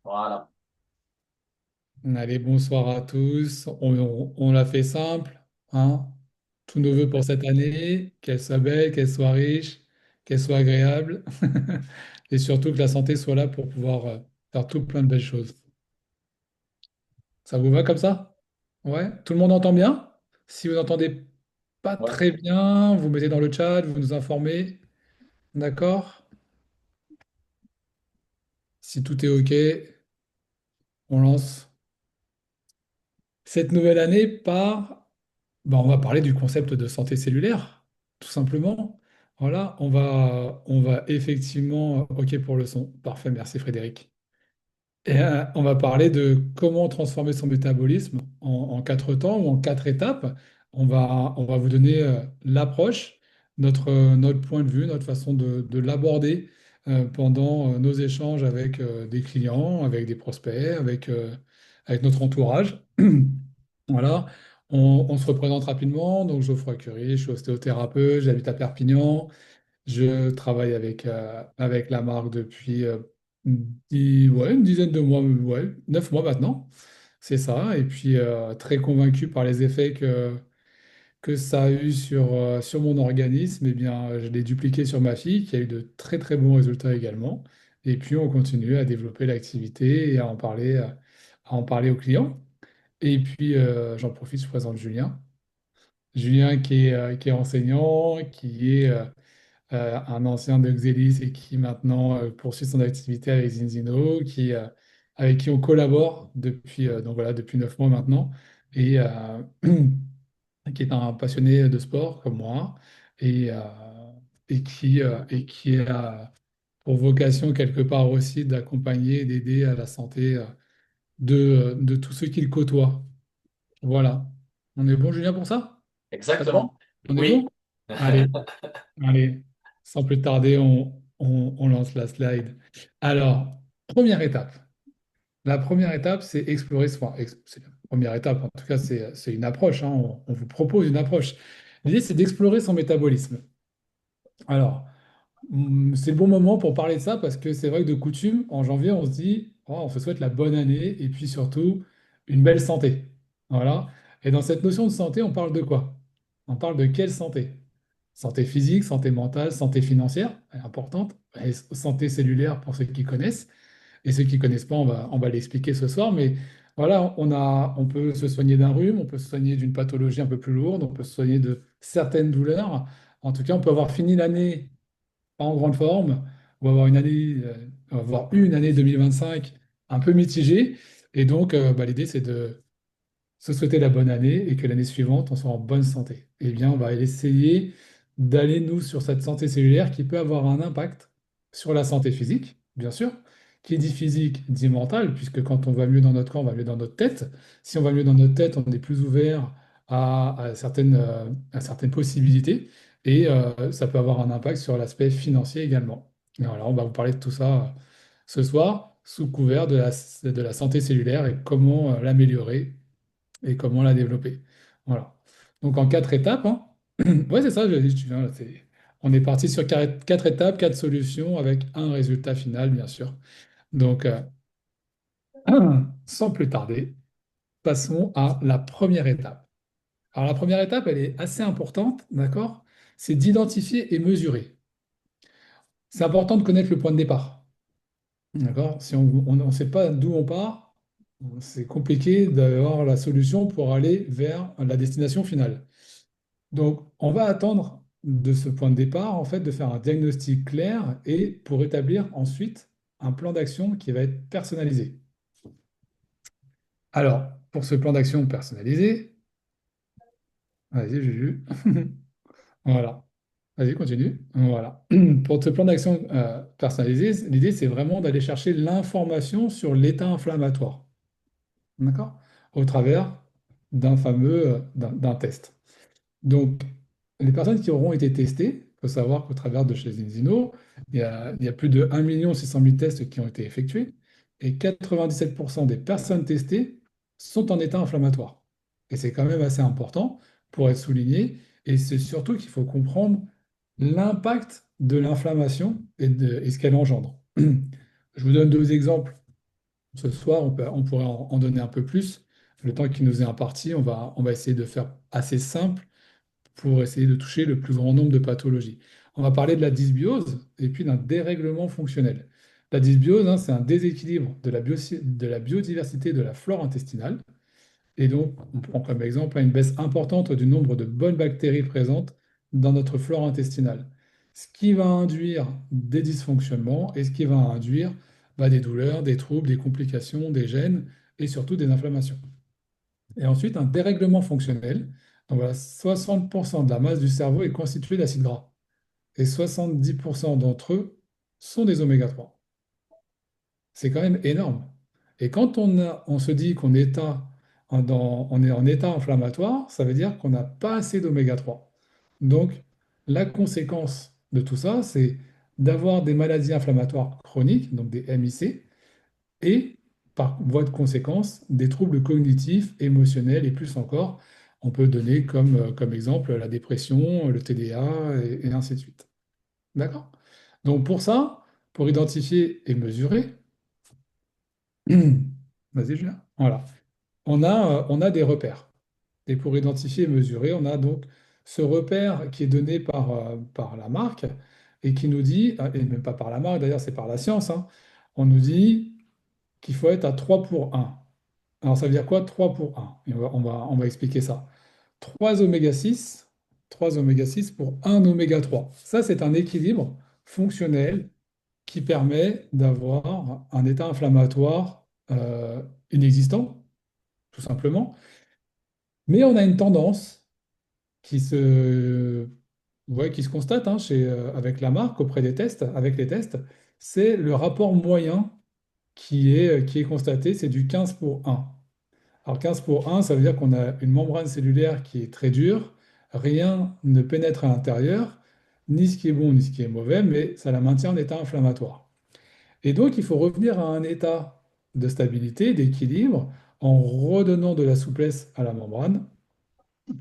Voilà. Allez, bonsoir à tous. On l'a fait simple, hein? Tous nos vœux pour cette année, qu'elle soit belle, qu'elle soit riche, qu'elle soit agréable, et surtout que la santé soit là pour pouvoir faire tout plein de belles choses. Ça vous va comme ça? Ouais? Tout le monde entend bien? Si vous n'entendez pas Ouais. très bien, vous mettez dans le chat, vous nous informez. D'accord? Si tout est OK, on lance cette nouvelle année par on va parler du concept de santé cellulaire, tout simplement. Voilà, on va effectivement, OK pour le son. Parfait, merci Frédéric. Et on va parler de comment transformer son métabolisme en quatre temps ou en quatre étapes. On va vous donner l'approche, notre point de vue, notre façon de l'aborder pendant nos échanges avec des clients, avec des prospects, avec notre entourage. Voilà, on se représente rapidement. Donc, Geoffroy Curie, je suis ostéothérapeute, j'habite à Perpignan. Je travaille avec la marque depuis ouais, une dizaine de mois, ouais, 9 mois maintenant. C'est ça. Et puis, très convaincu par les effets que ça a eu sur mon organisme. Eh bien, je l'ai dupliqué sur ma fille, qui a eu de très, très bons résultats également. Et puis, on continue à développer l'activité et à en parler aux clients. Et puis, j'en profite, je présente Julien. Julien qui est enseignant, qui est un ancien de Xelis et qui maintenant poursuit son activité avec Zinzino, avec qui on collabore depuis 9 mois maintenant, et qui est un passionné de sport comme moi, et, euh, et qui a pour vocation quelque part aussi d'accompagner et d'aider à la santé de tous ceux qu'il côtoie. Voilà. On est bon, Julien, pour ça? Ça te va? Exactement. On est Oui. bon? Allez. Allez, sans plus tarder, on lance la slide. Alors, première étape. La première étape, c'est explorer soi. C'est la première étape, en tout cas, c'est une approche, hein. On vous propose une approche. L'idée, c'est d'explorer son métabolisme. Alors, c'est le bon moment pour parler de ça parce que c'est vrai que de coutume, en janvier, on se dit, oh, on se souhaite la bonne année et puis surtout une belle santé. Voilà. Et dans cette notion de santé, on parle de quoi? On parle de quelle santé? Santé physique, santé mentale, santé financière, elle est importante, et santé cellulaire pour ceux qui connaissent. Et ceux qui ne connaissent pas, on va l'expliquer ce soir. Mais voilà, on peut se soigner d'un rhume, on peut se soigner d'une pathologie un peu plus lourde, on peut se soigner de certaines douleurs. En tout cas, on peut avoir fini l'année pas en grande forme, ou avoir eu une année 2025 un peu mitigée. Et donc, l'idée, c'est de se souhaiter la bonne année et que l'année suivante, on soit en bonne santé. Eh bien, on va essayer d'aller, nous, sur cette santé cellulaire qui peut avoir un impact sur la santé physique, bien sûr. Qui dit physique, dit mental, puisque quand on va mieux dans notre corps, on va mieux dans notre tête. Si on va mieux dans notre tête, on est plus ouvert à certaines possibilités. Et ça peut avoir un impact sur l'aspect financier également. Et voilà, on va vous parler de tout ça ce soir, sous couvert de la santé cellulaire et comment l'améliorer et comment la développer. Voilà. Donc en quatre étapes, hein. Ouais, c'est ça, on est parti sur quatre étapes, quatre solutions avec un résultat final, bien sûr. Donc, sans plus tarder, passons à la première étape. Alors la première étape, elle est assez importante, d'accord? C'est d'identifier et mesurer. C'est important de connaître le point de départ. D'accord? Si on ne sait pas d'où on part, c'est compliqué d'avoir la solution pour aller vers la destination finale. Donc, on va attendre de ce point de départ, en fait, de faire un diagnostic clair et pour établir ensuite un plan d'action qui va être personnalisé. Alors, pour ce plan d'action personnalisé, vas-y, Juju. Voilà. Vas-y, continue. Voilà. Pour ce plan d'action personnalisé, l'idée, c'est vraiment d'aller chercher l'information sur l'état inflammatoire. D'accord? Au travers d'un test. Donc, les personnes qui auront été testées, il faut savoir qu'au travers de chez Zinzino, il y a plus de 1 600 000 tests qui ont été effectués et 97% des personnes testées sont en état inflammatoire. Et c'est quand même assez important pour être souligné. Et c'est surtout qu'il faut comprendre l'impact de l'inflammation et ce qu'elle engendre. Je vous donne deux exemples Ce soir, on pourrait en donner un peu plus. Le temps qui nous est imparti, on va essayer de faire assez simple pour essayer de toucher le plus grand nombre de pathologies. On va parler de la dysbiose et puis d'un dérèglement fonctionnel. La dysbiose, hein, c'est un déséquilibre de la biodiversité de la flore intestinale. Et donc, on prend comme exemple une baisse importante du nombre de bonnes bactéries présentes dans notre flore intestinale, ce qui va induire des dysfonctionnements et ce qui va induire des douleurs, des troubles, des complications, des gènes et surtout des inflammations. Et ensuite, un dérèglement fonctionnel. Donc voilà, 60% de la masse du cerveau est constituée d'acides gras et 70% d'entre eux sont des oméga 3. C'est quand même énorme. Et quand on se dit on est en état inflammatoire, ça veut dire qu'on n'a pas assez d'oméga 3. Donc, la conséquence de tout ça, c'est d'avoir des maladies inflammatoires chroniques, donc des MIC, et par voie de conséquence, des troubles cognitifs, émotionnels et plus encore. On peut donner comme exemple la dépression, le TDA et ainsi de suite. D'accord? Donc pour ça, pour identifier et mesurer, vas-y Julien, voilà, on a des repères. Et pour identifier et mesurer, on a donc ce repère qui est donné par la marque et qui nous dit, et même pas par la marque d'ailleurs, c'est par la science, hein, on nous dit qu'il faut être à 3 pour 1. Alors, ça veut dire quoi 3 pour 1? Et on va expliquer ça. 3 oméga 6, 3 oméga 6 pour 1 oméga 3. Ça, c'est un équilibre fonctionnel qui permet d'avoir un état inflammatoire inexistant, tout simplement. Mais on a une tendance qui se, ouais, qui se constate hein, avec la marque, auprès des tests, avec les tests, c'est le rapport moyen qui est constaté, c'est du 15 pour 1. Alors 15 pour 1, ça veut dire qu'on a une membrane cellulaire qui est très dure, rien ne pénètre à l'intérieur, ni ce qui est bon ni ce qui est mauvais, mais ça la maintient en état inflammatoire. Et donc il faut revenir à un état de stabilité, d'équilibre, en redonnant de la souplesse à la membrane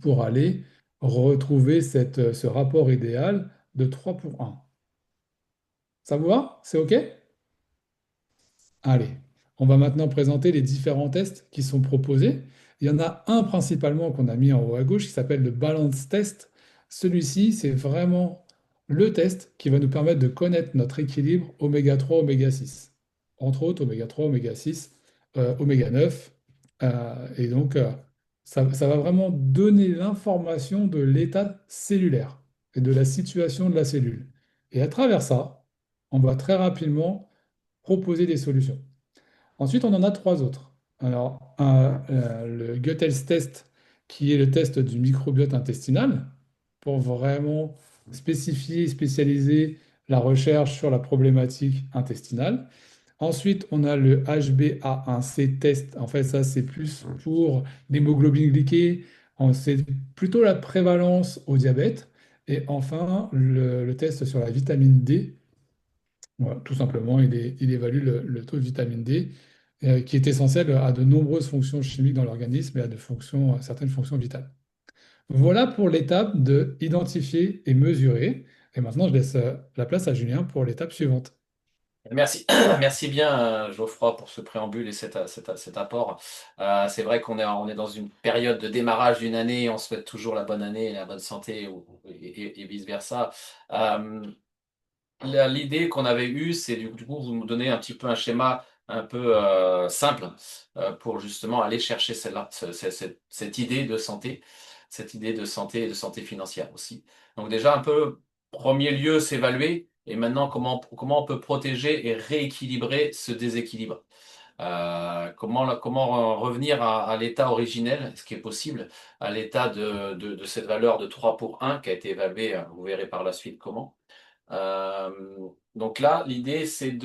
pour aller retrouver ce rapport idéal de 3 pour 1. Ça vous va? C'est OK? Allez, on va maintenant présenter les différents tests qui sont proposés. Il y en a un principalement qu'on a mis en haut à gauche qui s'appelle le Balance Test. Celui-ci, c'est vraiment le test qui va nous permettre de connaître notre équilibre oméga 3, oméga 6. Entre autres, oméga 3, oméga 6, oméga 9. Et donc, ça va vraiment donner l'information de l'état cellulaire et de la situation de la cellule. Et à travers ça, on va très rapidement proposer des solutions. Ensuite, on en a trois autres. Alors, le Gut Health Test, qui est le test du microbiote intestinal, pour vraiment spécifier et spécialiser la recherche sur la problématique intestinale. Ensuite, on a le HbA1c test. En fait, ça, c'est plus pour l'hémoglobine glyquée. C'est plutôt la prévalence au diabète. Et enfin, le test sur la vitamine D, voilà, tout simplement, il évalue le taux de vitamine D, qui est essentiel à de nombreuses fonctions chimiques dans l'organisme et à certaines fonctions vitales. Voilà pour l'étape de identifier et mesurer. Et maintenant, je laisse la place à Julien pour l'étape suivante. Merci, merci bien Geoffroy pour ce préambule et cet apport. C'est vrai on est dans une période de démarrage d'une année, on souhaite toujours la bonne année, la bonne santé et vice-versa. Euh, L'idée qu'on avait eue, c'est du coup, vous nous donnez un petit peu un schéma un peu simple pour justement aller chercher celle-là, cette idée de santé, cette idée de santé et de santé financière aussi. Donc déjà un peu, premier lieu, s'évaluer et maintenant comment on peut protéger et rééquilibrer ce déséquilibre. Comment revenir à l'état originel, ce qui est possible, à l'état de cette valeur de 3 pour 1 qui a été évaluée, vous verrez par la suite comment. Donc là, l'idée, c'est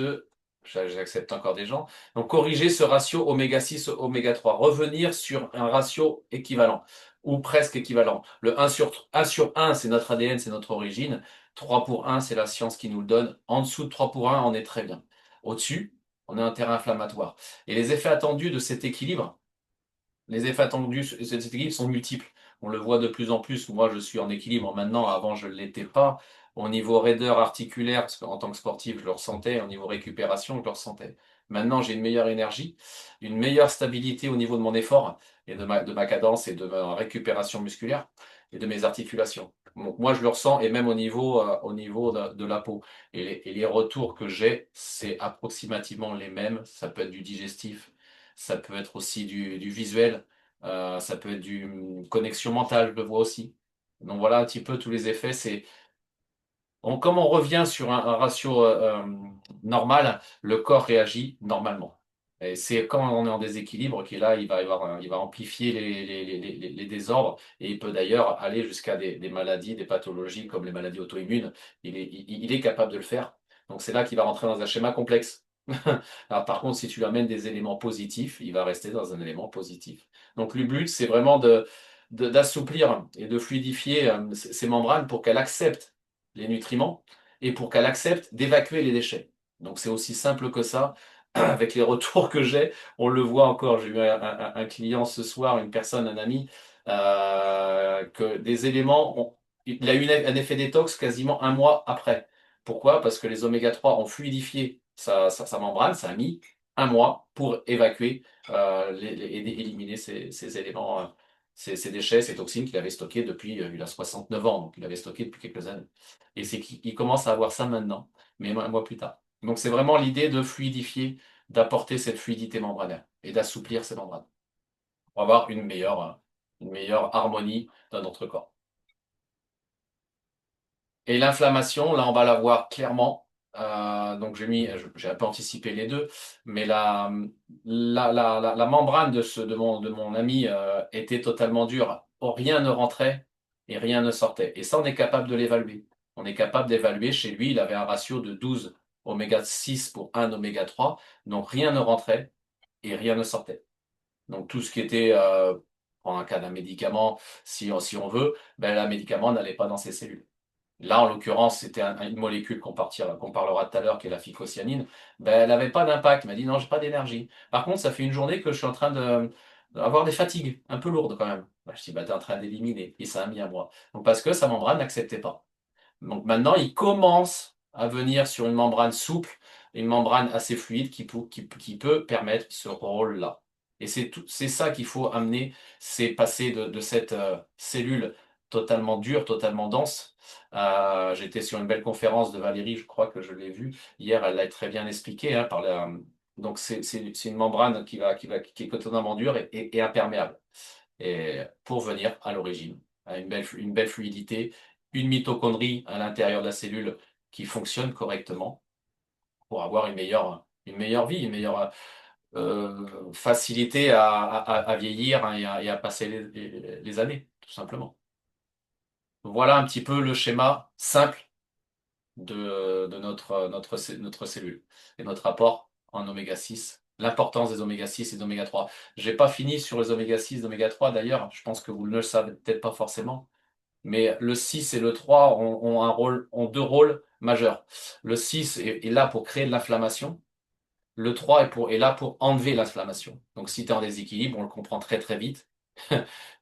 j'accepte encore des gens, donc corriger ce ratio oméga 6, oméga 3, revenir sur un ratio équivalent ou presque équivalent. Le 1 sur 1, c'est notre ADN, c'est notre origine. 3 pour 1, c'est la science qui nous le donne. En dessous de 3 pour 1, on est très bien. Au-dessus, on a un terrain inflammatoire. Et les effets attendus de cet équilibre, les effets attendus de cet équilibre sont multiples. On le voit de plus en plus. Moi, je suis en équilibre maintenant. Avant, je ne l'étais pas. Au niveau raideur articulaire, parce qu'en tant que sportif, je le ressentais. Au niveau récupération, je le ressentais. Maintenant, j'ai une meilleure énergie, une meilleure stabilité au niveau de mon effort et de ma cadence et de ma récupération musculaire et de mes articulations. Donc, moi, je le ressens et même au niveau de la peau. Et les retours que j'ai, c'est approximativement les mêmes. Ça peut être du digestif, ça peut être aussi du visuel, ça peut être du connexion mentale, je le vois aussi. Donc voilà un petit peu tous les effets. Comme on revient sur un ratio normal, le corps réagit normalement. Et c'est quand on est en déséquilibre qu'il là, il va amplifier les désordres et il peut d'ailleurs aller jusqu'à des maladies, des pathologies comme les maladies auto-immunes. Il est capable de le faire. Donc c'est là qu'il va rentrer dans un schéma complexe. Alors par contre, si tu lui amènes des éléments positifs, il va rester dans un élément positif. Donc le but, c'est vraiment d'assouplir et de fluidifier ces membranes pour qu'elles acceptent les nutriments et pour qu'elle accepte d'évacuer les déchets. Donc c'est aussi simple que ça. Avec les retours que j'ai, on le voit encore. J'ai eu un client ce soir, une personne, un ami, que des éléments, il a eu un effet détox quasiment un mois après. Pourquoi? Parce que les oméga 3 ont fluidifié sa membrane, ça a mis un mois pour évacuer et éliminer ces éléments, ces déchets, ces toxines qu'il avait stockés depuis, il a 69 ans, donc il avait stocké depuis quelques années. Et c'est qu'il commence à avoir ça maintenant, mais un mois plus tard. Donc c'est vraiment l'idée de fluidifier, d'apporter cette fluidité membranaire et d'assouplir ces membranes pour avoir une meilleure harmonie dans notre corps. Et l'inflammation, là, on va la voir clairement. Donc j'ai un peu anticipé les deux, mais la membrane de mon ami était totalement dure. Oh, rien ne rentrait et rien ne sortait. Et ça, on est capable de l'évaluer. On est capable d'évaluer. Chez lui, il avait un ratio de 12 oméga 6 pour 1 oméga 3. Donc rien ne rentrait et rien ne sortait. Donc tout ce qui était, en cas d'un médicament, si on veut, ben, le médicament n'allait pas dans ces cellules. Là, en l'occurrence, c'était une molécule qu'on parlera tout à l'heure, qui est la phycocyanine. Ben, elle n'avait pas d'impact. Elle m'a dit non, j'ai pas d'énergie. Par contre, ça fait une journée que je suis en train d'avoir des fatigues un peu lourdes quand même. Ben, je dis, bah, t'es en train d'éliminer. Et ça a mis un mois. Donc, parce que sa membrane n'acceptait pas. Donc maintenant, il commence à venir sur une membrane souple, une membrane assez fluide qui peut permettre ce rôle-là. Et c'est ça qu'il faut amener, c'est passer de cette cellule totalement dure, totalement dense. J'étais sur une belle conférence de Valérie, je crois que je l'ai vue hier, elle l'a très bien expliqué, hein, donc c'est une membrane qui est totalement dure et imperméable et pour venir à l'origine, à une belle fluidité, une mitochondrie à l'intérieur de la cellule qui fonctionne correctement pour avoir une meilleure vie, une meilleure facilité à vieillir, hein, et à passer les années, tout simplement. Voilà un petit peu le schéma simple de notre cellule et notre apport en oméga 6, l'importance des oméga 6 et des oméga 3. J'ai pas fini sur les oméga 6 et oméga 3 d'ailleurs, je pense que vous ne le savez peut-être pas forcément, mais le 6 et le 3 ont deux rôles majeurs. Le 6 est là pour créer de l'inflammation, le 3 est là pour enlever l'inflammation. Donc si tu es en déséquilibre, on le comprend très très vite,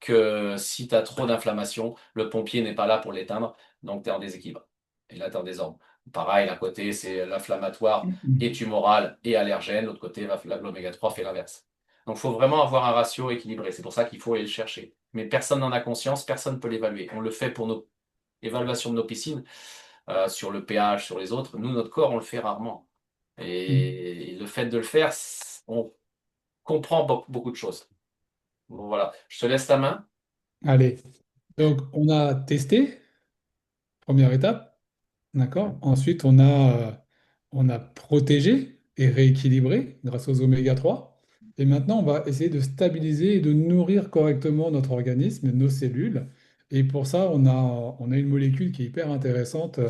que si tu as trop d'inflammation, le pompier n'est pas là pour l'éteindre, donc tu es en déséquilibre. Et là, tu es en désordre. Pareil, d'un côté, c'est l'inflammatoire et tumoral et allergène, l'autre côté, l'oméga 3 fait l'inverse. Donc il faut vraiment avoir un ratio équilibré. C'est pour ça qu'il faut aller le chercher. Mais personne n'en a conscience, personne ne peut l'évaluer. On le fait pour nos évaluations de nos piscines, sur le pH, sur les autres. Nous, notre corps, on le fait rarement. Et le fait de le faire, on comprend beaucoup de choses. Bon, voilà, je te laisse ta main. Allez, donc on a testé, première étape. D'accord. Ensuite, on a protégé et rééquilibré grâce aux oméga 3. Et maintenant, on va essayer de stabiliser et de nourrir correctement notre organisme, nos cellules. Et pour ça, on a une molécule qui est hyper intéressante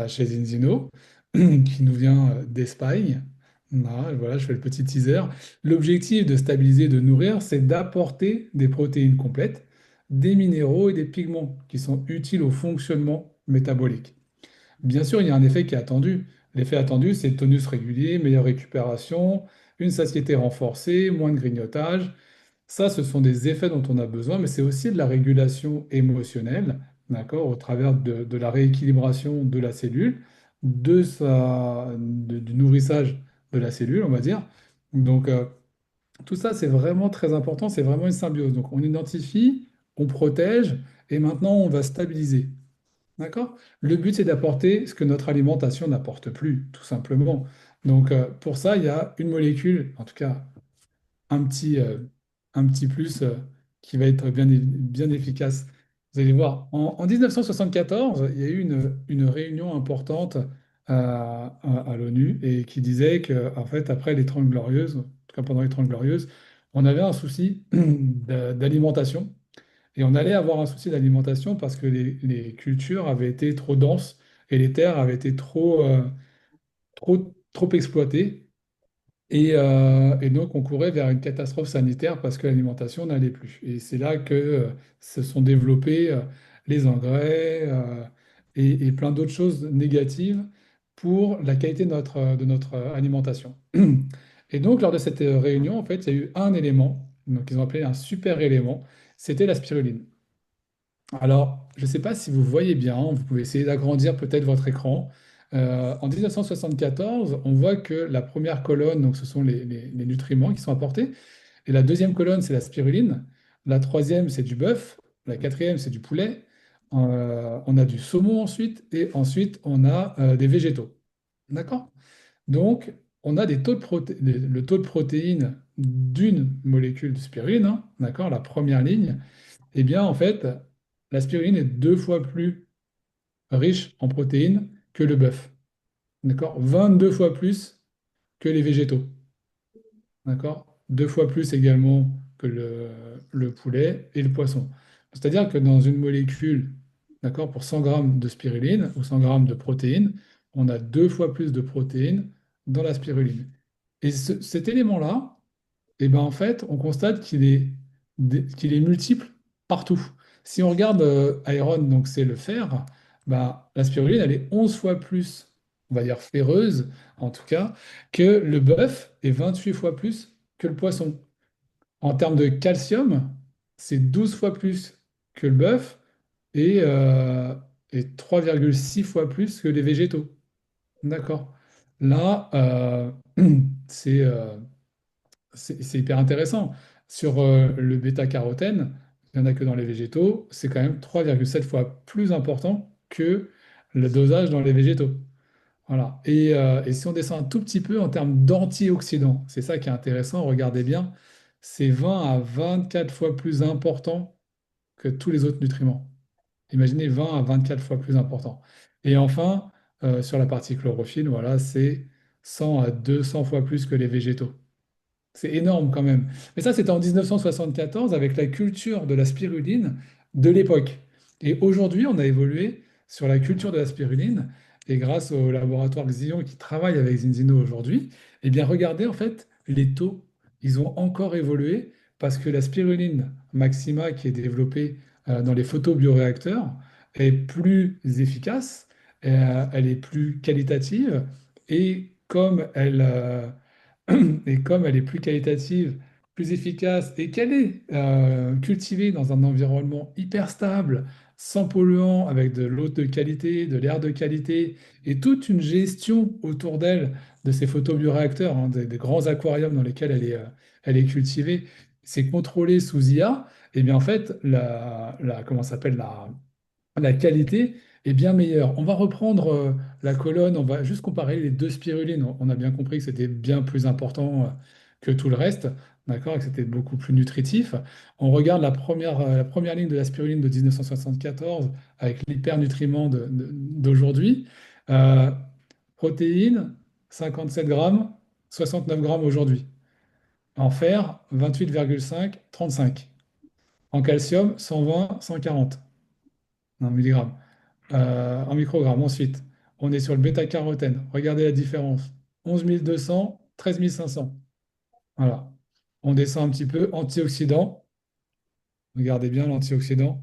chez Enzino, qui nous vient d'Espagne. Voilà, je fais le petit teaser. L'objectif de stabiliser et de nourrir, c'est d'apporter des protéines complètes, des minéraux et des pigments qui sont utiles au fonctionnement métabolique. Bien sûr, il y a un effet qui est attendu. L'effet attendu, c'est tonus régulier, meilleure récupération, une satiété renforcée, moins de grignotage. Ça, ce sont des effets dont on a besoin, mais c'est aussi de la régulation émotionnelle, d'accord, au travers de la rééquilibration de la cellule, du nourrissage de la cellule, on va dire. Donc, tout ça, c'est vraiment très important, c'est vraiment une symbiose. Donc, on identifie, on protège, et maintenant, on va stabiliser. D'accord? Le but, c'est d'apporter ce que notre alimentation n'apporte plus, tout simplement. Donc, pour ça, il y a une molécule, en tout cas un un petit plus qui va être bien efficace. Vous allez voir, en 1974, il y a eu une réunion importante à l'ONU et qui disait que, en fait, après les Trente Glorieuses, en tout cas pendant les Trente Glorieuses, on avait un souci d'alimentation. Et on allait avoir un souci d'alimentation parce que les cultures avaient été trop denses et les terres avaient été trop exploitées. Et donc, on courait vers une catastrophe sanitaire parce que l'alimentation n'allait plus. Et c'est là que se sont développés les engrais et plein d'autres choses négatives pour la qualité de notre alimentation. Et donc, lors de cette réunion, en fait, il y a eu un élément, donc ils ont appelé un super élément, c'était la spiruline. Alors, je ne sais pas si vous voyez bien, vous pouvez essayer d'agrandir peut-être votre écran. En 1974, on voit que la première colonne, donc ce sont les nutriments qui sont apportés, et la deuxième colonne, c'est la spiruline, la troisième, c'est du bœuf, la quatrième, c'est du poulet, on a du saumon ensuite, et ensuite, on a des végétaux. D'accord? Donc, on a le taux de protéines d'une molécule de spiruline, hein, d'accord, la première ligne. Eh bien, en fait, la spiruline est deux fois plus riche en protéines que le bœuf. D'accord? 22 fois plus que les végétaux. D'accord? Deux fois plus également que le poulet et le poisson. C'est-à-dire que dans une molécule, d'accord, pour 100 grammes de spiruline ou 100 grammes de protéines, on a deux fois plus de protéines dans la spiruline. Et cet élément-là, et ben en fait, on constate qu'il est multiple partout. Si on regarde Iron, donc c'est le fer, ben, la spiruline, elle est 11 fois plus, on va dire ferreuse, en tout cas, que le bœuf et 28 fois plus que le poisson. En termes de calcium, c'est 12 fois plus que le bœuf et 3,6 fois plus que les végétaux. D'accord. Là, c'est c'est hyper intéressant. Sur le bêta-carotène, il n'y en a que dans les végétaux, c'est quand même 3,7 fois plus important que le dosage dans les végétaux. Voilà. Et si on descend un tout petit peu en termes d'antioxydants, c'est ça qui est intéressant, regardez bien, c'est 20 à 24 fois plus important que tous les autres nutriments. Imaginez 20 à 24 fois plus important. Et enfin, sur la partie chlorophylle, voilà, c'est 100 à 200 fois plus que les végétaux. C'est énorme quand même. Mais ça, c'était en 1974 avec la culture de la spiruline de l'époque. Et aujourd'hui, on a évolué sur la culture de la spiruline. Et grâce au laboratoire Xion qui travaille avec Zinzino aujourd'hui, eh bien, regardez, en fait, les taux, ils ont encore évolué parce que la spiruline maxima qui est développée dans les photobioréacteurs est plus efficace, elle est plus qualitative. Et et comme elle est plus qualitative, plus efficace et qu'elle est cultivée dans un environnement hyper stable, sans polluants, avec de l'eau de qualité, de l'air de qualité et toute une gestion autour d'elle de ces photobioréacteurs, hein, des grands aquariums dans lesquels elle est cultivée, c'est contrôlé sous IA, et bien en fait, comment ça s'appelle, la qualité est bien meilleure. On va reprendre la colonne, on va juste comparer les deux spirulines. On a bien compris que c'était bien plus important que tout le reste, d'accord, et que c'était beaucoup plus nutritif. On regarde la première ligne de la spiruline de 1974 avec l'hypernutriment d'aujourd'hui. Euh, Protéines, 57 grammes, 69 grammes aujourd'hui. En fer, 28,5, 35. En calcium, 120, 140 milligrammes en microgrammes. Ensuite, on est sur le bêta-carotène. Regardez la différence. 11 200, 13 500. Voilà. On descend un petit peu. Antioxydants. Regardez bien l'antioxydant.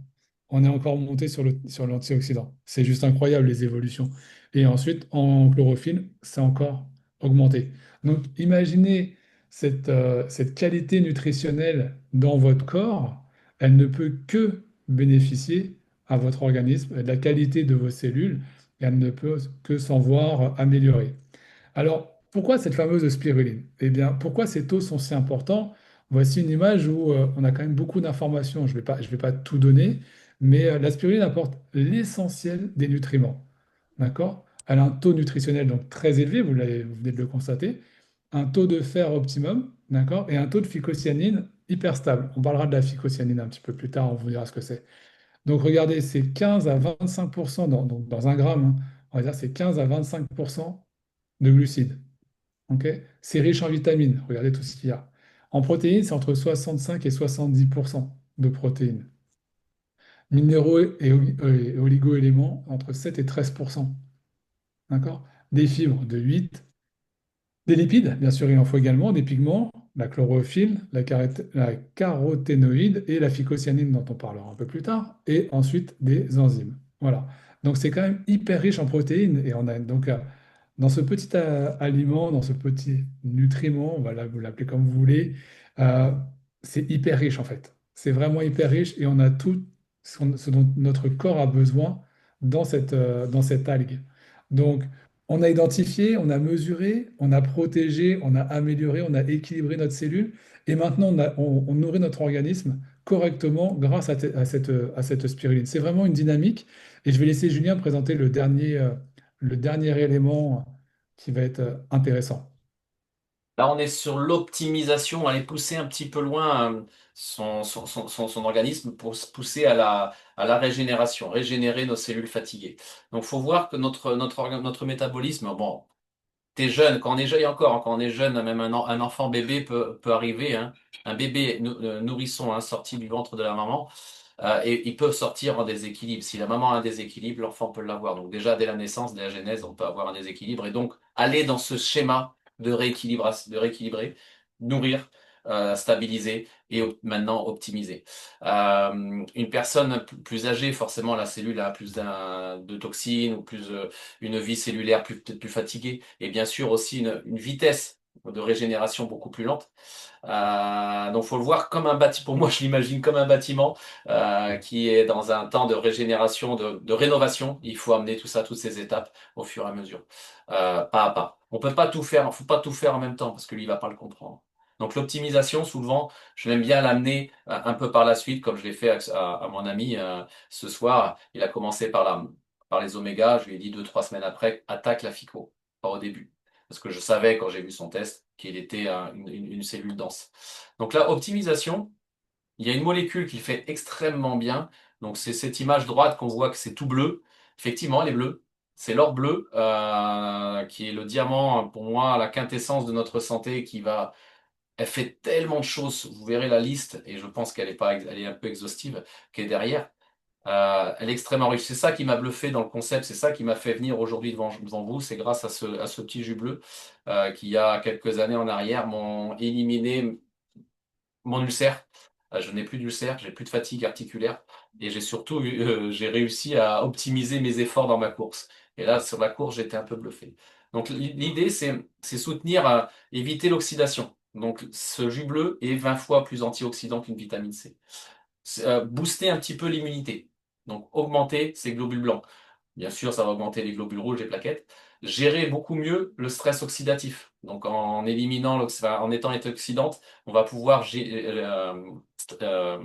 On est encore monté sur l'antioxydant. C'est juste incroyable les évolutions. Et ensuite, en chlorophylle, c'est encore augmenté. Donc, imaginez cette qualité nutritionnelle dans votre corps, elle ne peut que bénéficier à votre organisme, de la qualité de vos cellules, et elle ne peut que s'en voir améliorée. Alors, pourquoi cette fameuse spiruline? Eh bien, pourquoi ces taux sont si importants? Voici une image où on a quand même beaucoup d'informations. Je vais pas tout donner, mais la spiruline apporte l'essentiel des nutriments. D'accord? Elle a un taux nutritionnel donc très élevé, vous venez de le constater, un taux de fer optimum, d'accord, et un taux de phycocyanine hyper stable. On parlera de la phycocyanine un petit peu plus tard, on vous dira ce que c'est. Donc regardez, c'est 15 à 25% dans un gramme, hein. On va dire c'est 15 à 25% de glucides. Ok. C'est riche en vitamines, regardez tout ce qu'il y a. En protéines, c'est entre 65 et 70% de protéines. Minéraux et oligo-éléments, entre 7 et 13%. D'accord? Des fibres de 8. Des lipides, bien sûr, il en faut également, des pigments, la chlorophylle, la caroténoïde et la phycocyanine dont on parlera un peu plus tard, et ensuite des enzymes. Voilà. Donc c'est quand même hyper riche en protéines et on a donc dans ce petit aliment, dans ce petit nutriment, voilà, vous l'appelez comme vous voulez, euh, c'est hyper riche en fait. C'est vraiment hyper riche et on a tout ce dont notre corps a besoin dans cette algue. Donc on a identifié, on a mesuré, on a protégé, on a amélioré, on a équilibré notre cellule et maintenant on nourrit notre organisme correctement grâce à cette spiruline. C'est vraiment une dynamique et je vais laisser Julien présenter le dernier élément qui va être intéressant. Là, on est sur l'optimisation, aller pousser un petit peu loin son organisme pour se pousser à la régénération, régénérer nos cellules fatiguées. Donc, faut voir que notre métabolisme, bon, t'es jeune, quand on est jeune, et encore, hein, quand on est jeune, même un enfant bébé peut arriver, hein, un bébé nourrisson hein, sorti du ventre de la maman, et ils peuvent sortir en déséquilibre. Si la maman a un déséquilibre, l'enfant peut l'avoir. Donc déjà, dès la naissance, dès la genèse, on peut avoir un déséquilibre. Et donc, aller dans ce schéma de rééquilibrer, nourrir, stabiliser et maintenant optimiser. Une personne plus âgée, forcément, la cellule a plus de toxines ou plus une vie cellulaire peut-être plus fatiguée. Et bien sûr aussi une vitesse de régénération beaucoup plus lente. Donc, faut le voir comme un bâtiment. Pour moi, je l'imagine comme un bâtiment qui est dans un temps de régénération, de rénovation. Il faut amener tout ça, toutes ces étapes au fur et à mesure, pas à pas. On peut pas tout faire. Faut pas tout faire en même temps parce que lui, il va pas le comprendre. Donc, l'optimisation, souvent, je l'aime bien l'amener un peu par la suite, comme je l'ai fait à mon ami ce soir. Il a commencé par les omégas. Je lui ai dit 2, 3 semaines après, attaque la FICO, pas au début. Parce que je savais quand j'ai vu son test qu'il était une cellule dense. Donc là, optimisation, il y a une molécule qui le fait extrêmement bien. Donc c'est cette image droite qu'on voit que c'est tout bleu. Effectivement, elle est bleue. C'est l'or bleu qui est le diamant pour moi, la quintessence de notre santé elle fait tellement de choses. Vous verrez la liste et je pense qu'elle est pas, elle est un peu exhaustive qui est derrière. Elle est extrêmement riche. C'est ça qui m'a bluffé dans le concept, c'est ça qui m'a fait venir aujourd'hui devant vous. C'est grâce à ce petit jus bleu qui, il y a quelques années en arrière, m'ont éliminé mon ulcère. Je n'ai plus d'ulcère, j'ai plus de fatigue articulaire et j'ai surtout j'ai réussi à optimiser mes efforts dans ma course. Et là, sur la course, j'étais un peu bluffé. Donc l'idée, c'est soutenir, éviter l'oxydation. Donc ce jus bleu est 20 fois plus antioxydant qu'une vitamine C. Booster un petit peu l'immunité. Donc augmenter ces globules blancs. Bien sûr, ça va augmenter les globules rouges et plaquettes. Gérer beaucoup mieux le stress oxydatif. Donc en éliminant, en étant antioxydante, on va pouvoir euh,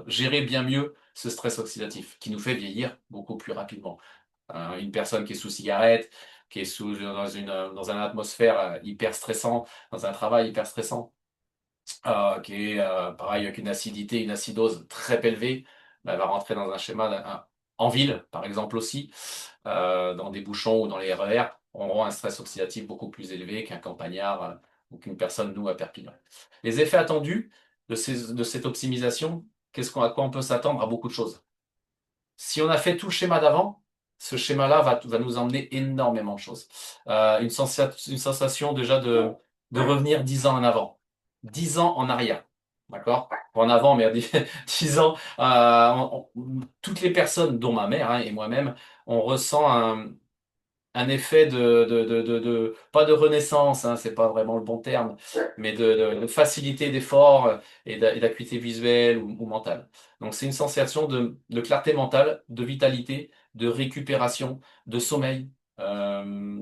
gérer bien mieux ce stress oxydatif qui nous fait vieillir beaucoup plus rapidement. Une personne qui est sous cigarette, qui est dans une atmosphère hyper stressant, dans un travail hyper stressant, qui est pareil avec une acidité, une acidose très élevée, bah, elle va rentrer dans un schéma en ville, par exemple aussi, dans des bouchons ou dans les RER, auront un stress oxydatif beaucoup plus élevé qu'un campagnard ou qu'une personne, nous, à Perpignan. Les effets attendus de cette optimisation, à quoi on peut s'attendre? À beaucoup de choses. Si on a fait tout le schéma d'avant, ce schéma-là va nous emmener énormément de choses. Une sensation déjà de revenir 10 ans en avant, 10 ans en arrière. D'accord? Pas en avant, mais à 10 ans. Toutes les personnes, dont ma mère hein, et moi-même, on ressent un effet pas de renaissance, hein, c'est pas vraiment le bon terme, mais de facilité d'effort et d'acuité visuelle ou mentale. Donc c'est une sensation de clarté mentale, de vitalité, de récupération, de sommeil, euh,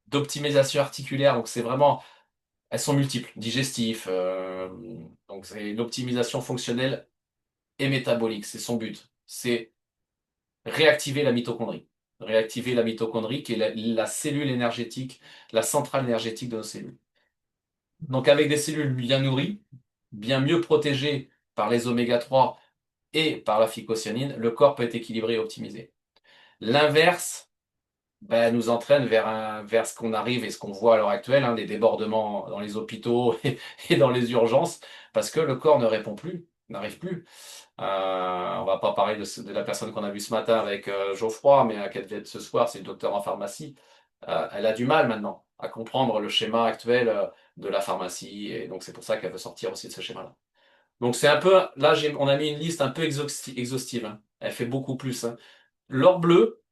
d'optimisation articulaire. Donc c'est vraiment, elles sont multiples, digestif. Donc c'est l'optimisation fonctionnelle et métabolique, c'est son but. C'est réactiver la mitochondrie. Réactiver la mitochondrie qui est la cellule énergétique, la centrale énergétique de nos cellules. Donc avec des cellules bien nourries, bien mieux protégées par les oméga 3 et par la phycocyanine, le corps peut être équilibré et optimisé. L'inverse ben, nous entraîne vers ce qu'on arrive et ce qu'on voit à l'heure actuelle, hein, des débordements dans les hôpitaux et dans les urgences, parce que le corps ne répond plus, n'arrive plus. On va pas parler de la personne qu'on a vue ce matin avec Geoffroy, mais qu'elle devait être ce soir, c'est une docteure en pharmacie. Elle a du mal maintenant à comprendre le schéma actuel de la pharmacie, et donc c'est pour ça qu'elle veut sortir aussi de ce schéma-là. Donc c'est un peu, là on a mis une liste un peu exhaustive, hein. Elle fait beaucoup plus, hein. L'or bleu,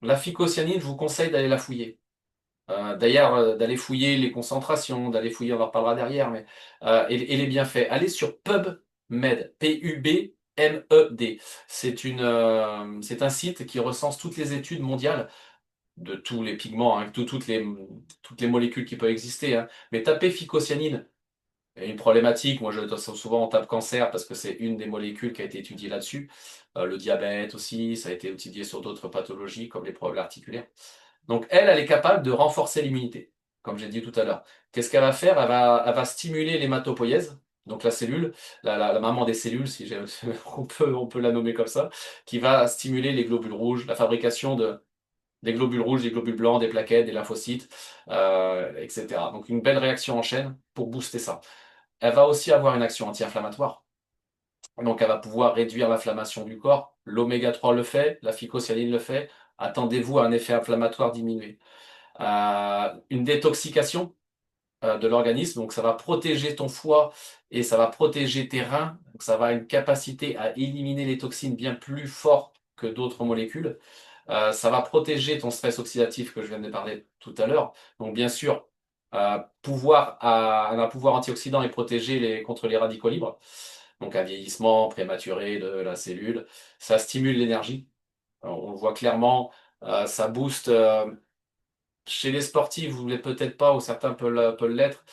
la phycocyanine, je vous conseille d'aller la fouiller. D'ailleurs, d'aller fouiller les concentrations, d'aller fouiller, on en reparlera derrière, mais et les bienfaits. Allez sur PubMed, PUBMED. C'est un site qui recense toutes les études mondiales de tous les pigments, hein, toutes les molécules qui peuvent exister, hein. Mais tapez phycocyanine, il y a une problématique. Moi, souvent on tape cancer parce que c'est une des molécules qui a été étudiée là-dessus. Le diabète aussi, ça a été étudié sur d'autres pathologies comme les problèmes articulaires. Donc elle est capable de renforcer l'immunité, comme j'ai dit tout à l'heure. Qu'est-ce qu'elle va faire? Elle va stimuler l'hématopoïèse, donc la cellule, la maman des cellules, si on peut la nommer comme ça, qui va stimuler les globules rouges, la fabrication des globules rouges, des globules blancs, des plaquettes, des lymphocytes, etc. Donc une belle réaction en chaîne pour booster ça. Elle va aussi avoir une action anti-inflammatoire. Donc elle va pouvoir réduire l'inflammation du corps. L'oméga 3 le fait, la phycocyaline le fait. Attendez-vous à un effet inflammatoire diminué. Une détoxication de l'organisme, donc ça va protéger ton foie et ça va protéger tes reins, donc ça va avoir une capacité à éliminer les toxines bien plus fort que d'autres molécules. Ça va protéger ton stress oxydatif que je viens de parler tout à l'heure. Donc bien sûr, un pouvoir antioxydant et protéger contre les radicaux libres, donc un vieillissement prématuré de la cellule. Ça stimule l'énergie. On le voit clairement, ça booste. Chez les sportifs, vous ne l'êtes peut-être pas, ou certains peuvent l'être,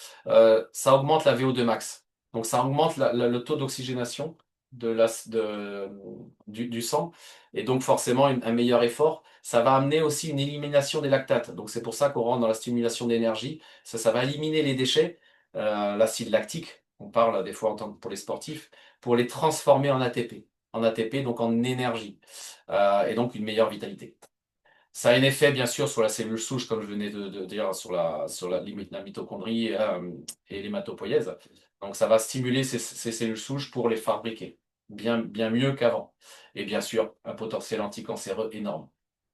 ça augmente la VO2 max. Donc ça augmente le taux d'oxygénation du sang, et donc forcément un meilleur effort. Ça va amener aussi une élimination des lactates. Donc c'est pour ça qu'on rentre dans la stimulation d'énergie. Ça va éliminer les déchets, l'acide lactique, on parle des fois pour les sportifs, pour les transformer en ATP. En ATP, donc en énergie. Et donc une meilleure vitalité. Ça a un effet, bien sûr, sur la cellule souche, comme je venais de dire, sur la mitochondrie et l'hématopoïèse. Donc, ça va stimuler ces cellules souches pour les fabriquer bien, bien mieux qu'avant. Et bien sûr, un potentiel anticancéreux énorme.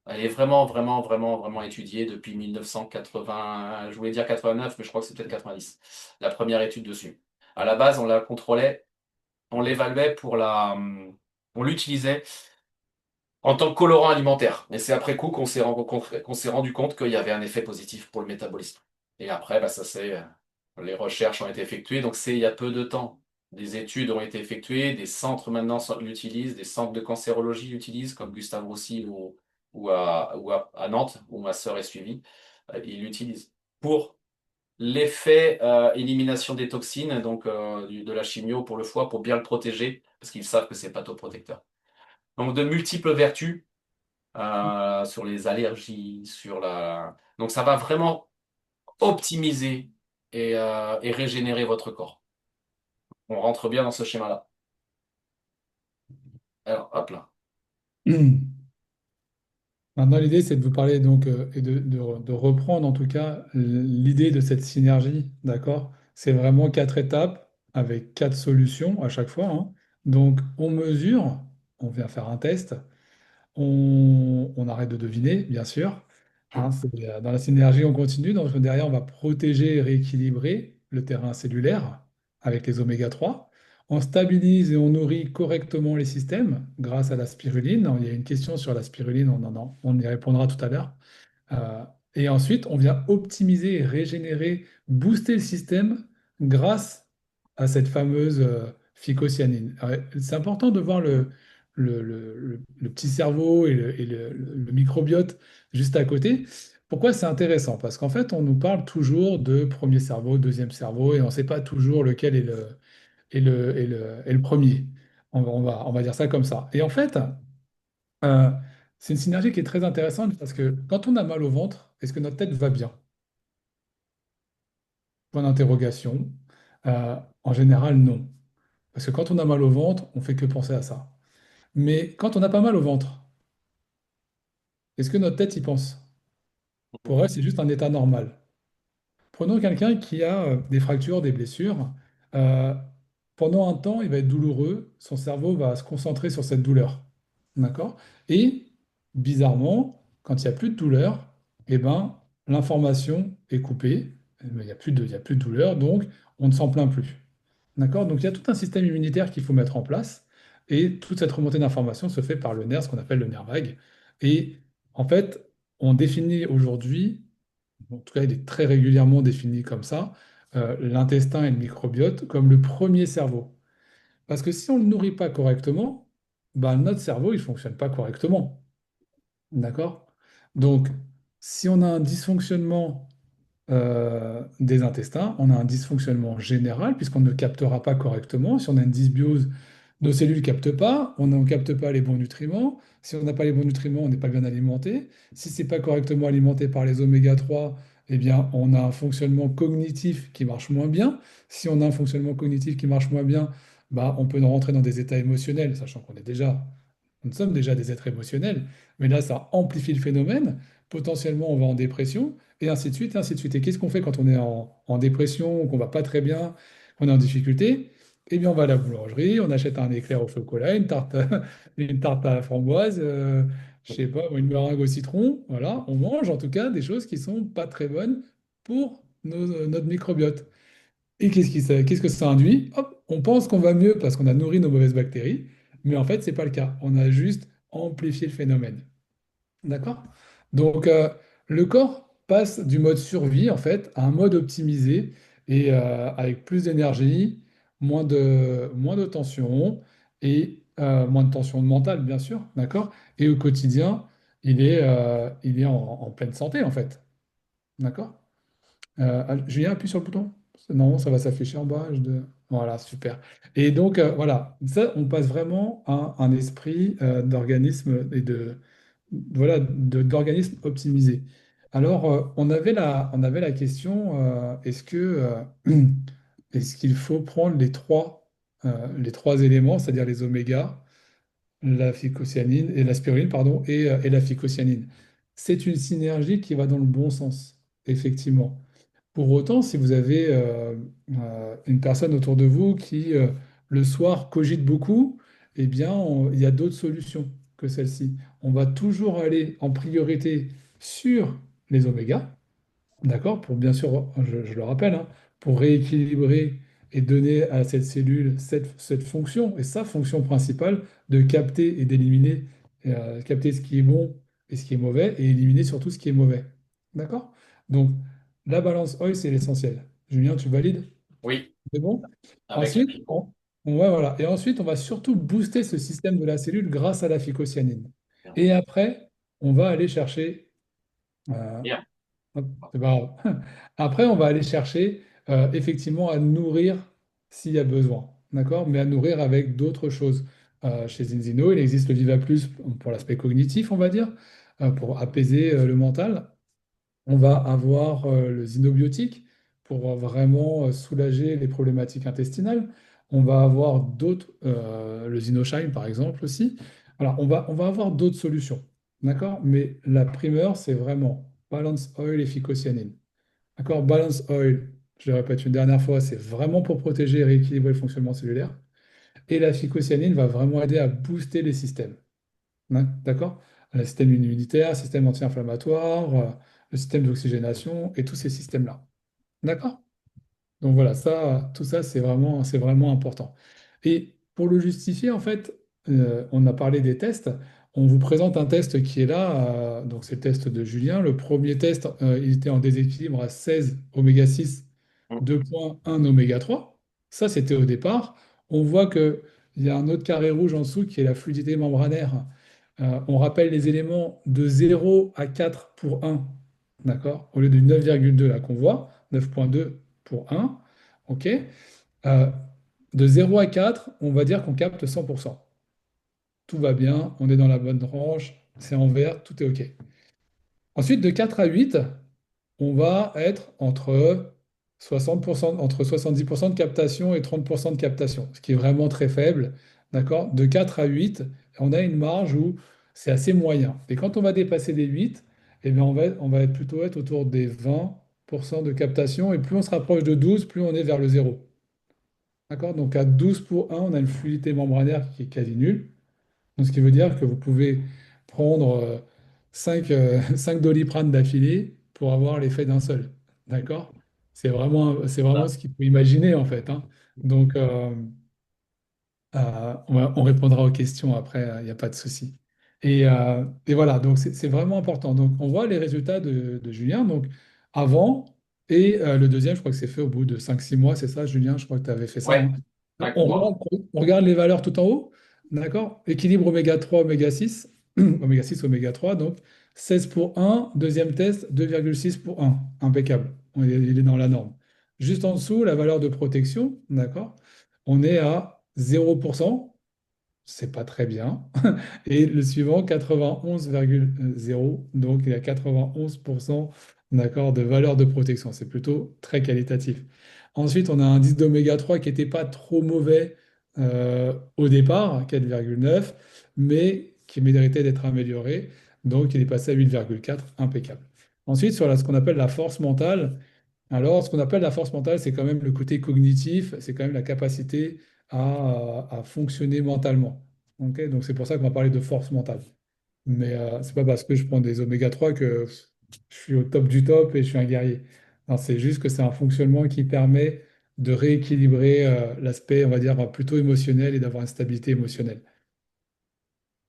Elle est vraiment, vraiment, vraiment, vraiment étudiée depuis 1980, je voulais dire 89, mais je crois que c'est peut-être 90. La première étude dessus. À la base, on la contrôlait, on l'évaluait on l'utilisait en tant que colorant alimentaire. Mais c'est après coup qu'on s'est rendu compte qu'il y avait un effet positif pour le métabolisme. Et après, bah, les recherches ont été effectuées, donc c'est il y a peu de temps. Des études ont été effectuées, des centres maintenant l'utilisent, des centres de cancérologie l'utilisent, comme Gustave Roussy ou à Nantes, où ma sœur est suivie. Ils l'utilisent pour l'effet élimination des toxines, donc de la chimio pour le foie, pour bien le protéger, parce qu'ils savent que c'est pathoprotecteur. Donc de multiples vertus sur les allergies, Donc ça va vraiment optimiser et régénérer votre corps. On rentre bien dans ce schéma-là. Alors, hop là. Maintenant, l'idée, c'est de vous parler donc et de reprendre en tout cas l'idée de cette synergie, d'accord? C'est vraiment quatre étapes avec quatre solutions à chaque fois, hein. Donc, on mesure, on vient faire un test, on arrête de deviner, bien sûr, hein. Dans la synergie, on continue. Donc, derrière, on va protéger et rééquilibrer le terrain cellulaire avec les oméga 3. On stabilise et on nourrit correctement les systèmes grâce à la spiruline. Il y a une question sur la spiruline, on y répondra tout à l'heure. Euh, et ensuite, on vient optimiser, régénérer, booster le système grâce à cette fameuse phycocyanine. C'est important de voir le petit cerveau et le microbiote juste à côté. Pourquoi c'est intéressant? Parce qu'en fait, on nous parle toujours de premier cerveau, deuxième cerveau, et on ne sait pas toujours lequel est le premier. On va dire ça comme ça. Et en fait, euh, c'est une synergie qui est très intéressante parce que quand on a mal au ventre, est-ce que notre tête va bien? Point d'interrogation. En général, non. Parce que quand on a mal au ventre, on fait que penser à ça. Mais quand on n'a pas mal au ventre, est-ce que notre tête y pense? Pour elle, c'est juste un état normal. Prenons quelqu'un qui a des fractures, des blessures. Euh, Pendant un temps, il va être douloureux. Son cerveau va se concentrer sur cette douleur. D'accord? Et bizarrement, quand il n'y a plus de douleur, eh ben, l'information est coupée. Il n'y a plus de douleur, donc on ne s'en plaint plus. D'accord? Donc il y a tout un système immunitaire qu'il faut mettre en place. Et toute cette remontée d'information se fait par le nerf, ce qu'on appelle le nerf vague. Et en fait, on définit aujourd'hui, en tout cas il est très régulièrement défini comme ça, l'intestin et le microbiote comme le premier cerveau. Parce que si on ne le nourrit pas correctement, bah, notre cerveau, il ne fonctionne pas correctement. D'accord? Donc, si on a un dysfonctionnement des intestins, on a un dysfonctionnement général puisqu'on ne captera pas correctement. Si on a une dysbiose, nos cellules ne captent pas, on ne capte pas les bons nutriments. Si on n'a pas les bons nutriments, on n'est pas bien alimenté. Si ce n'est pas correctement alimenté par les oméga 3, eh bien, on a un fonctionnement cognitif qui marche moins bien. Si on a un fonctionnement cognitif qui marche moins bien, bah, on peut rentrer dans des états émotionnels, sachant nous sommes déjà des êtres émotionnels, mais là, ça amplifie le phénomène. Potentiellement, on va en dépression, et ainsi de suite, et ainsi de suite. Et qu'est-ce qu'on fait quand on est en dépression, qu'on va pas très bien, qu'on est en difficulté? Eh bien, on va à la boulangerie, on achète un éclair au chocolat, une tarte, une tarte à la framboise, je sais pas, une meringue au citron. Voilà, on mange en tout cas des choses qui sont pas très bonnes pour notre microbiote. Et qu'est-ce que ça induit? Hop, on pense qu'on va mieux parce qu'on a nourri nos mauvaises bactéries, mais en fait, c'est pas le cas. On a juste amplifié le phénomène. D'accord? Donc, le corps passe du mode survie, en fait, à un mode optimisé et avec plus d'énergie, moins de tension et moins de tension mentale, bien sûr. D'accord? Et au quotidien, il est en pleine santé, en fait. D'accord? Julien, appuie sur le bouton. Non, ça va s'afficher en bas. Voilà, super. Et donc, voilà, ça, on passe vraiment à un esprit d'organisme et voilà, d'organisme optimisé. Alors, on avait la question, est-ce qu'il faut prendre les trois éléments, c'est-à-dire les omégas, la phycocyanine et la spiruline, pardon, et la phycocyanine? C'est une synergie qui va dans le bon sens, effectivement. Pour autant, si vous avez une personne autour de vous qui, le soir, cogite beaucoup, eh bien, il y a d'autres solutions que celle-ci. On va toujours aller en priorité sur les omégas, d'accord? Pour bien sûr, je le rappelle, hein, pour rééquilibrer et donner à cette cellule cette fonction, et sa fonction principale, de capter et d'éliminer, capter ce qui est bon et ce qui est mauvais, et éliminer surtout ce qui est mauvais. D'accord? Donc, la balance oil, c'est l'essentiel. Julien, tu valides? Oui, C'est bon? avec la Ensuite, pipe. ouais, voilà. Et ensuite, on va surtout booster ce système de la cellule grâce à la phycocyanine. Et après, on va aller chercher euh, Bien. hop, c'est pas grave. Après, on va aller chercher effectivement à nourrir s'il y a besoin, d'accord? Mais à nourrir avec d'autres choses. Chez Zinzino, il existe le Viva Plus pour l'aspect cognitif, on va dire, pour apaiser le mental. On va avoir le xynobiotique pour vraiment soulager les problématiques intestinales. On va avoir d'autres, le Xynoshine par exemple aussi. Alors, on va avoir d'autres solutions, d'accord? Mais la primeur, c'est vraiment Balance Oil et phycocyanine. D'accord? Balance Oil, je le répète une dernière fois, c'est vraiment pour protéger et rééquilibrer le fonctionnement cellulaire. Et la phycocyanine va vraiment aider à booster les systèmes. D'accord? Le système immunitaire, le système anti-inflammatoire, le système d'oxygénation et tous ces systèmes-là. D'accord? Donc voilà, ça, tout ça, c'est vraiment important. Et pour le justifier, en fait, on a parlé des tests. On vous présente un test qui est là, donc c'est le test de Julien. Le premier test, il était en déséquilibre à 16 oméga 6, Mm. 2,1 oméga 3. Ça, c'était au départ. On voit qu'il y a un autre carré rouge en dessous qui est la fluidité membranaire. On rappelle les éléments de 0 à 4 pour 1, d'accord? Au lieu du 9,2 là qu'on voit, 9,2 pour 1, ok? Euh, de 0 à 4, on va dire qu'on capte 100%. Tout va bien, on est dans la bonne range, c'est en vert, tout est OK. Ensuite, de 4 à 8, on va être entre 60%, entre 70% de captation et 30% de captation, ce qui est vraiment très faible. D'accord? De 4 à 8, on a une marge où c'est assez moyen. Et quand on va dépasser les 8, eh bien on va plutôt être autour des 20% de captation. Et plus on se rapproche de 12, plus on est vers le zéro. D'accord? Donc à 12 pour 1, on a une fluidité membranaire qui est quasi nulle. Donc, ce qui veut dire que vous pouvez prendre 5 Doliprane d'affilée pour avoir l'effet d'un seul. D'accord? C'est vraiment Voilà. ce qu'il faut imaginer en fait, hein. Donc, on répondra aux questions après, il n'y a pas de souci. Et voilà, donc c'est vraiment important. Donc, on voit les résultats de Julien. Donc, avant et le deuxième, je crois que c'est fait au bout de 5 6 mois, c'est ça, Julien? Je crois que tu avais fait ça, Ouais, hein. cinq On mois. regarde, on regarde les valeurs tout en haut, d'accord? Équilibre oméga 3 oméga 6 oméga 6 oméga 3 donc 16 pour 1, deuxième test, 2,6 pour 1, impeccable. Il est dans la norme. Juste en dessous, la valeur de protection, d'accord? On est à 0%, c'est pas très bien. Et le suivant, 91,0, donc il y a 91%, d'accord, de valeur de protection. C'est plutôt très qualitatif. Ensuite, on a un indice d'oméga 3 qui n'était pas trop mauvais au départ, 4,9, mais qui méritait d'être amélioré. Donc il est passé à 8,4, impeccable. Ensuite, sur ce qu'on appelle la force mentale, alors, ce qu'on appelle la force mentale, c'est quand même le côté cognitif, c'est quand même la capacité à fonctionner mentalement. Ok. Donc, c'est pour ça qu'on va parler de force mentale. Mais c'est pas parce que je prends des oméga 3 que je suis au top du top et je suis un guerrier. Non, c'est juste que c'est un fonctionnement qui permet de rééquilibrer l'aspect, on va dire, plutôt émotionnel et d'avoir une stabilité émotionnelle.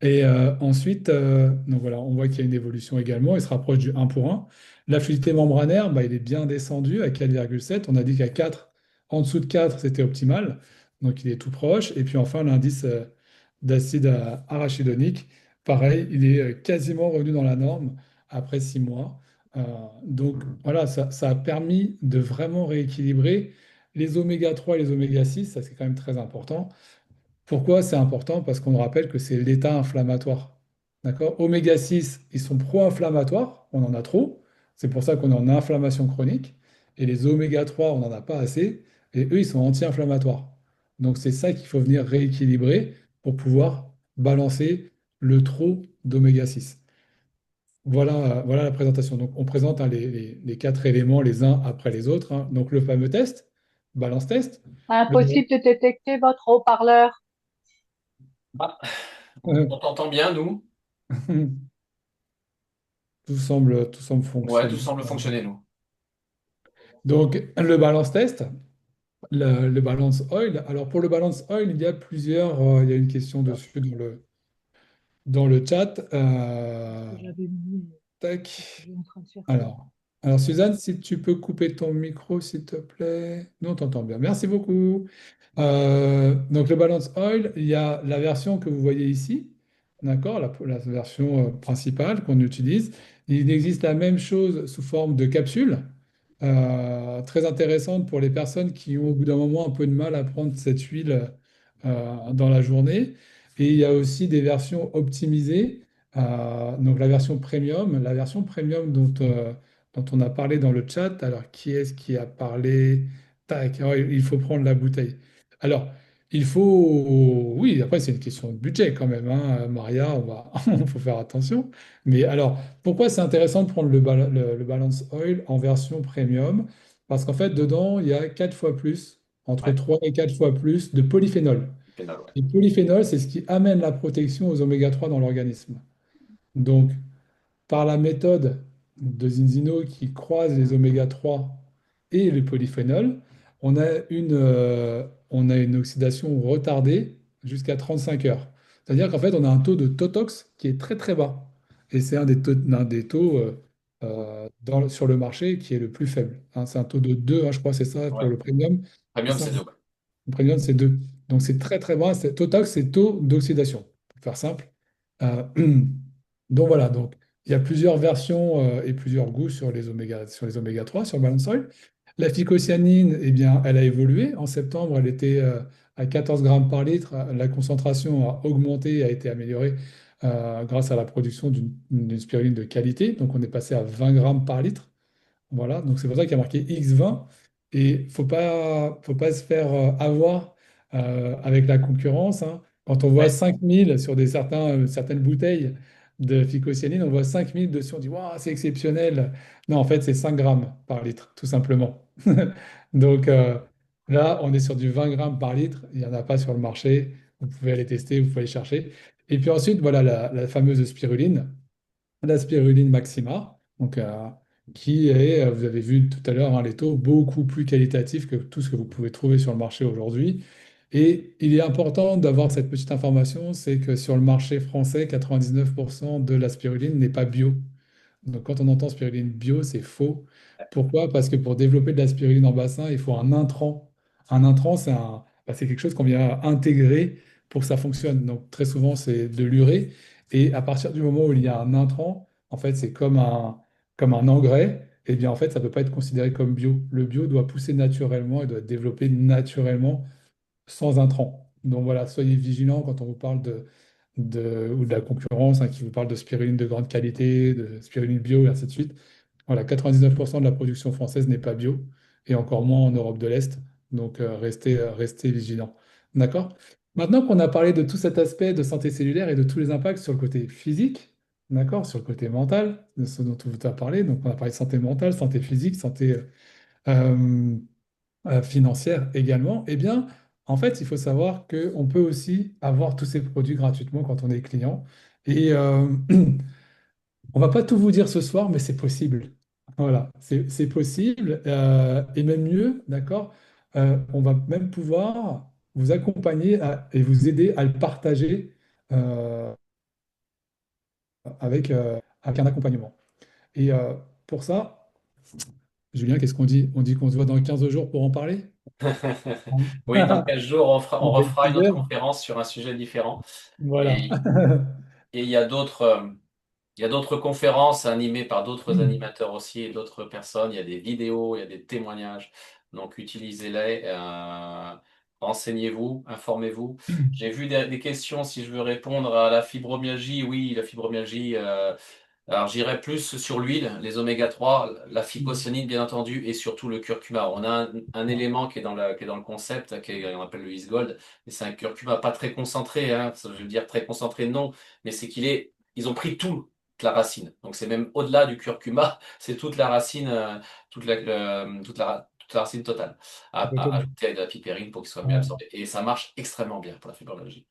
Et ensuite, donc voilà, on voit qu'il y a une évolution également, il se rapproche du 1 pour 1. La fluidité membranaire, bah, il est bien descendu à 4,7. On a dit qu'à 4, en dessous de 4, c'était optimal. Donc il est tout proche. Et puis enfin, l'indice d'acide arachidonique, pareil, il est quasiment revenu dans la norme après 6 mois. Donc voilà, ça a permis de vraiment rééquilibrer les oméga 3 et les oméga 6. Ça c'est quand même très important. Pourquoi c'est important? Parce qu'on rappelle que c'est l'état inflammatoire. D'accord? Oméga 6, ils sont pro-inflammatoires, on en a trop. C'est pour ça qu'on est en inflammation chronique. Et les oméga 3, on n'en a pas assez. Et eux, ils sont anti-inflammatoires. Donc c'est ça qu'il faut venir rééquilibrer pour pouvoir balancer le trop d'oméga 6. Voilà la présentation. Donc on présente, hein, les 4 éléments les uns après les autres, hein. Donc le fameux test, balance test. Le- Impossible de détecter votre haut-parleur. Ah, on t'entend bien, nous? Tout semble Ouais, tout fonctionner. semble fonctionner, nous. Donc, le balance test, le balance oil. Alors, pour le balance oil, il y a une question dessus dans le chat. Que j'avais mis, Tac. je suis en train de faire ça. Alors, Suzanne, si tu peux couper ton micro, s'il te plaît. Nous, on t'entend bien. Merci beaucoup. Donc, le balance oil, il y a la version que vous voyez ici, d'accord, la version principale qu'on utilise. Il existe la même chose sous forme de capsule, très intéressante pour les personnes qui ont au bout d'un moment un peu de mal à prendre cette huile dans la journée. Et il y a aussi des versions optimisées, donc la version premium dont on a parlé dans le chat. Alors, qui est-ce qui a parlé? Tac, ah ouais, il faut prendre la bouteille. Alors, oui, après, c'est une question de budget quand même, hein, Maria, il faut faire attention. Mais alors, pourquoi c'est intéressant de prendre le Balance Oil en version premium? Parce qu'en fait, dedans, il y a 4 fois plus, entre Ouais, 3 et 4 fois plus de polyphénol. pénal, ouais. Et polyphénol, c'est ce qui amène la protection aux oméga 3 dans l'organisme. Donc, par la méthode de Zinzino qui croise les oméga 3 et les polyphénols, on a une oxydation retardée jusqu'à 35 heures. C'est-à-dire qu'en fait, on a un taux de Totox qui est très très bas. Et c'est un des taux sur le marché qui est le plus faible. Hein. C'est un taux de 2, hein, je crois, c'est ça pour Ouais. le premium. C'est Premium, ça? c'est deux. Le premium, c'est 2. Donc c'est très très bas. Totox, c'est taux d'oxydation, pour faire simple. Euh, donc voilà, donc il y a plusieurs versions et plusieurs goûts sur les oméga 3, sur le Balance Oil. La phycocyanine, eh bien, elle a évolué. En septembre, elle était à 14 grammes par litre. La concentration a augmenté, a été améliorée grâce à la production d'une spiruline de qualité. Donc on est passé à 20 grammes par litre. Voilà, donc c'est pour ça qu'il y a marqué X20. Et faut pas se faire avoir avec la concurrence. Hein. Quand on voit Ouais. 5000 sur certaines bouteilles de phycocyanine, on voit 5000 dessus, on dit waouh, c'est exceptionnel. Non, en fait, c'est 5 grammes par litre, tout simplement. Donc là, on est sur du 20 grammes par litre. Il n'y en a pas sur le marché. Vous pouvez aller tester, vous pouvez aller chercher. Et puis ensuite, voilà la fameuse spiruline la spiruline maxima, donc, qui est, vous avez vu tout à l'heure, hein, les taux beaucoup plus qualitatifs que tout ce que vous pouvez trouver sur le marché aujourd'hui. Et il est important d'avoir cette petite information, c'est que sur le marché français, 99% de la spiruline n'est pas bio. Donc, quand on entend spiruline bio, c'est faux. Pourquoi? Parce que pour développer de la spiruline en bassin, il faut un intrant. Un intrant, c'est quelque chose qu'on vient intégrer pour que ça fonctionne. Donc, très souvent, c'est de l'urée. Et à partir du moment où il y a un intrant, en fait, c'est comme un engrais. Et bien, en fait, ça ne peut pas être considéré comme bio. Le bio doit pousser naturellement et doit être développé naturellement sans intrants. Donc voilà, soyez vigilants quand on vous parle ou de la concurrence, hein, qui vous parle de spiruline de grande qualité, de spiruline bio et ainsi de suite. Voilà, 99% de la production française n'est pas bio, et encore moins en Europe de l'Est. Donc restez vigilants. D'accord? Maintenant qu'on a parlé de tout cet aspect de santé cellulaire et de tous les impacts sur le côté physique, d'accord, sur le côté mental, de ce dont on vous a parlé, donc on a parlé de santé mentale, santé physique, santé euh, financière également, eh bien, en fait, il faut savoir qu'on peut aussi avoir tous ces produits gratuitement quand on est client. Et on va pas tout vous dire ce soir, mais c'est possible. Voilà, c'est possible. Et même mieux, d'accord, on va même pouvoir vous accompagner et vous aider à le partager euh, avec un accompagnement. Et pour ça, Julien, qu'est-ce qu'on dit? On dit qu'on se voit dans 15 jours pour en parler? Oui, dans 15 jours, on On fait refera une autre teaser. conférence sur un sujet différent. Voilà. Et, et il y a d'autres conférences animées par d'autres animateurs aussi et d'autres personnes. Il y a des vidéos, il y a des témoignages. Donc utilisez-les, renseignez-vous, informez-vous. J'ai vu des questions si je veux répondre à la fibromyalgie. Oui, la fibromyalgie. Alors, j'irais plus sur l'huile, les oméga 3, la phycocyanine, bien entendu, et surtout le curcuma. On a un élément qui est dans le concept, qu'on appelle le Isgold, mais c'est un curcuma pas très concentré, hein. Ça, je veux dire très concentré, non, mais c'est ils ont pris toute la racine. Donc, c'est même au-delà du curcuma, c'est toute la racine, toute la racine totale, à ajouter avec de la pipérine pour qu'il soit mieux absorbé. Et ça marche extrêmement bien pour la fibromyalgie.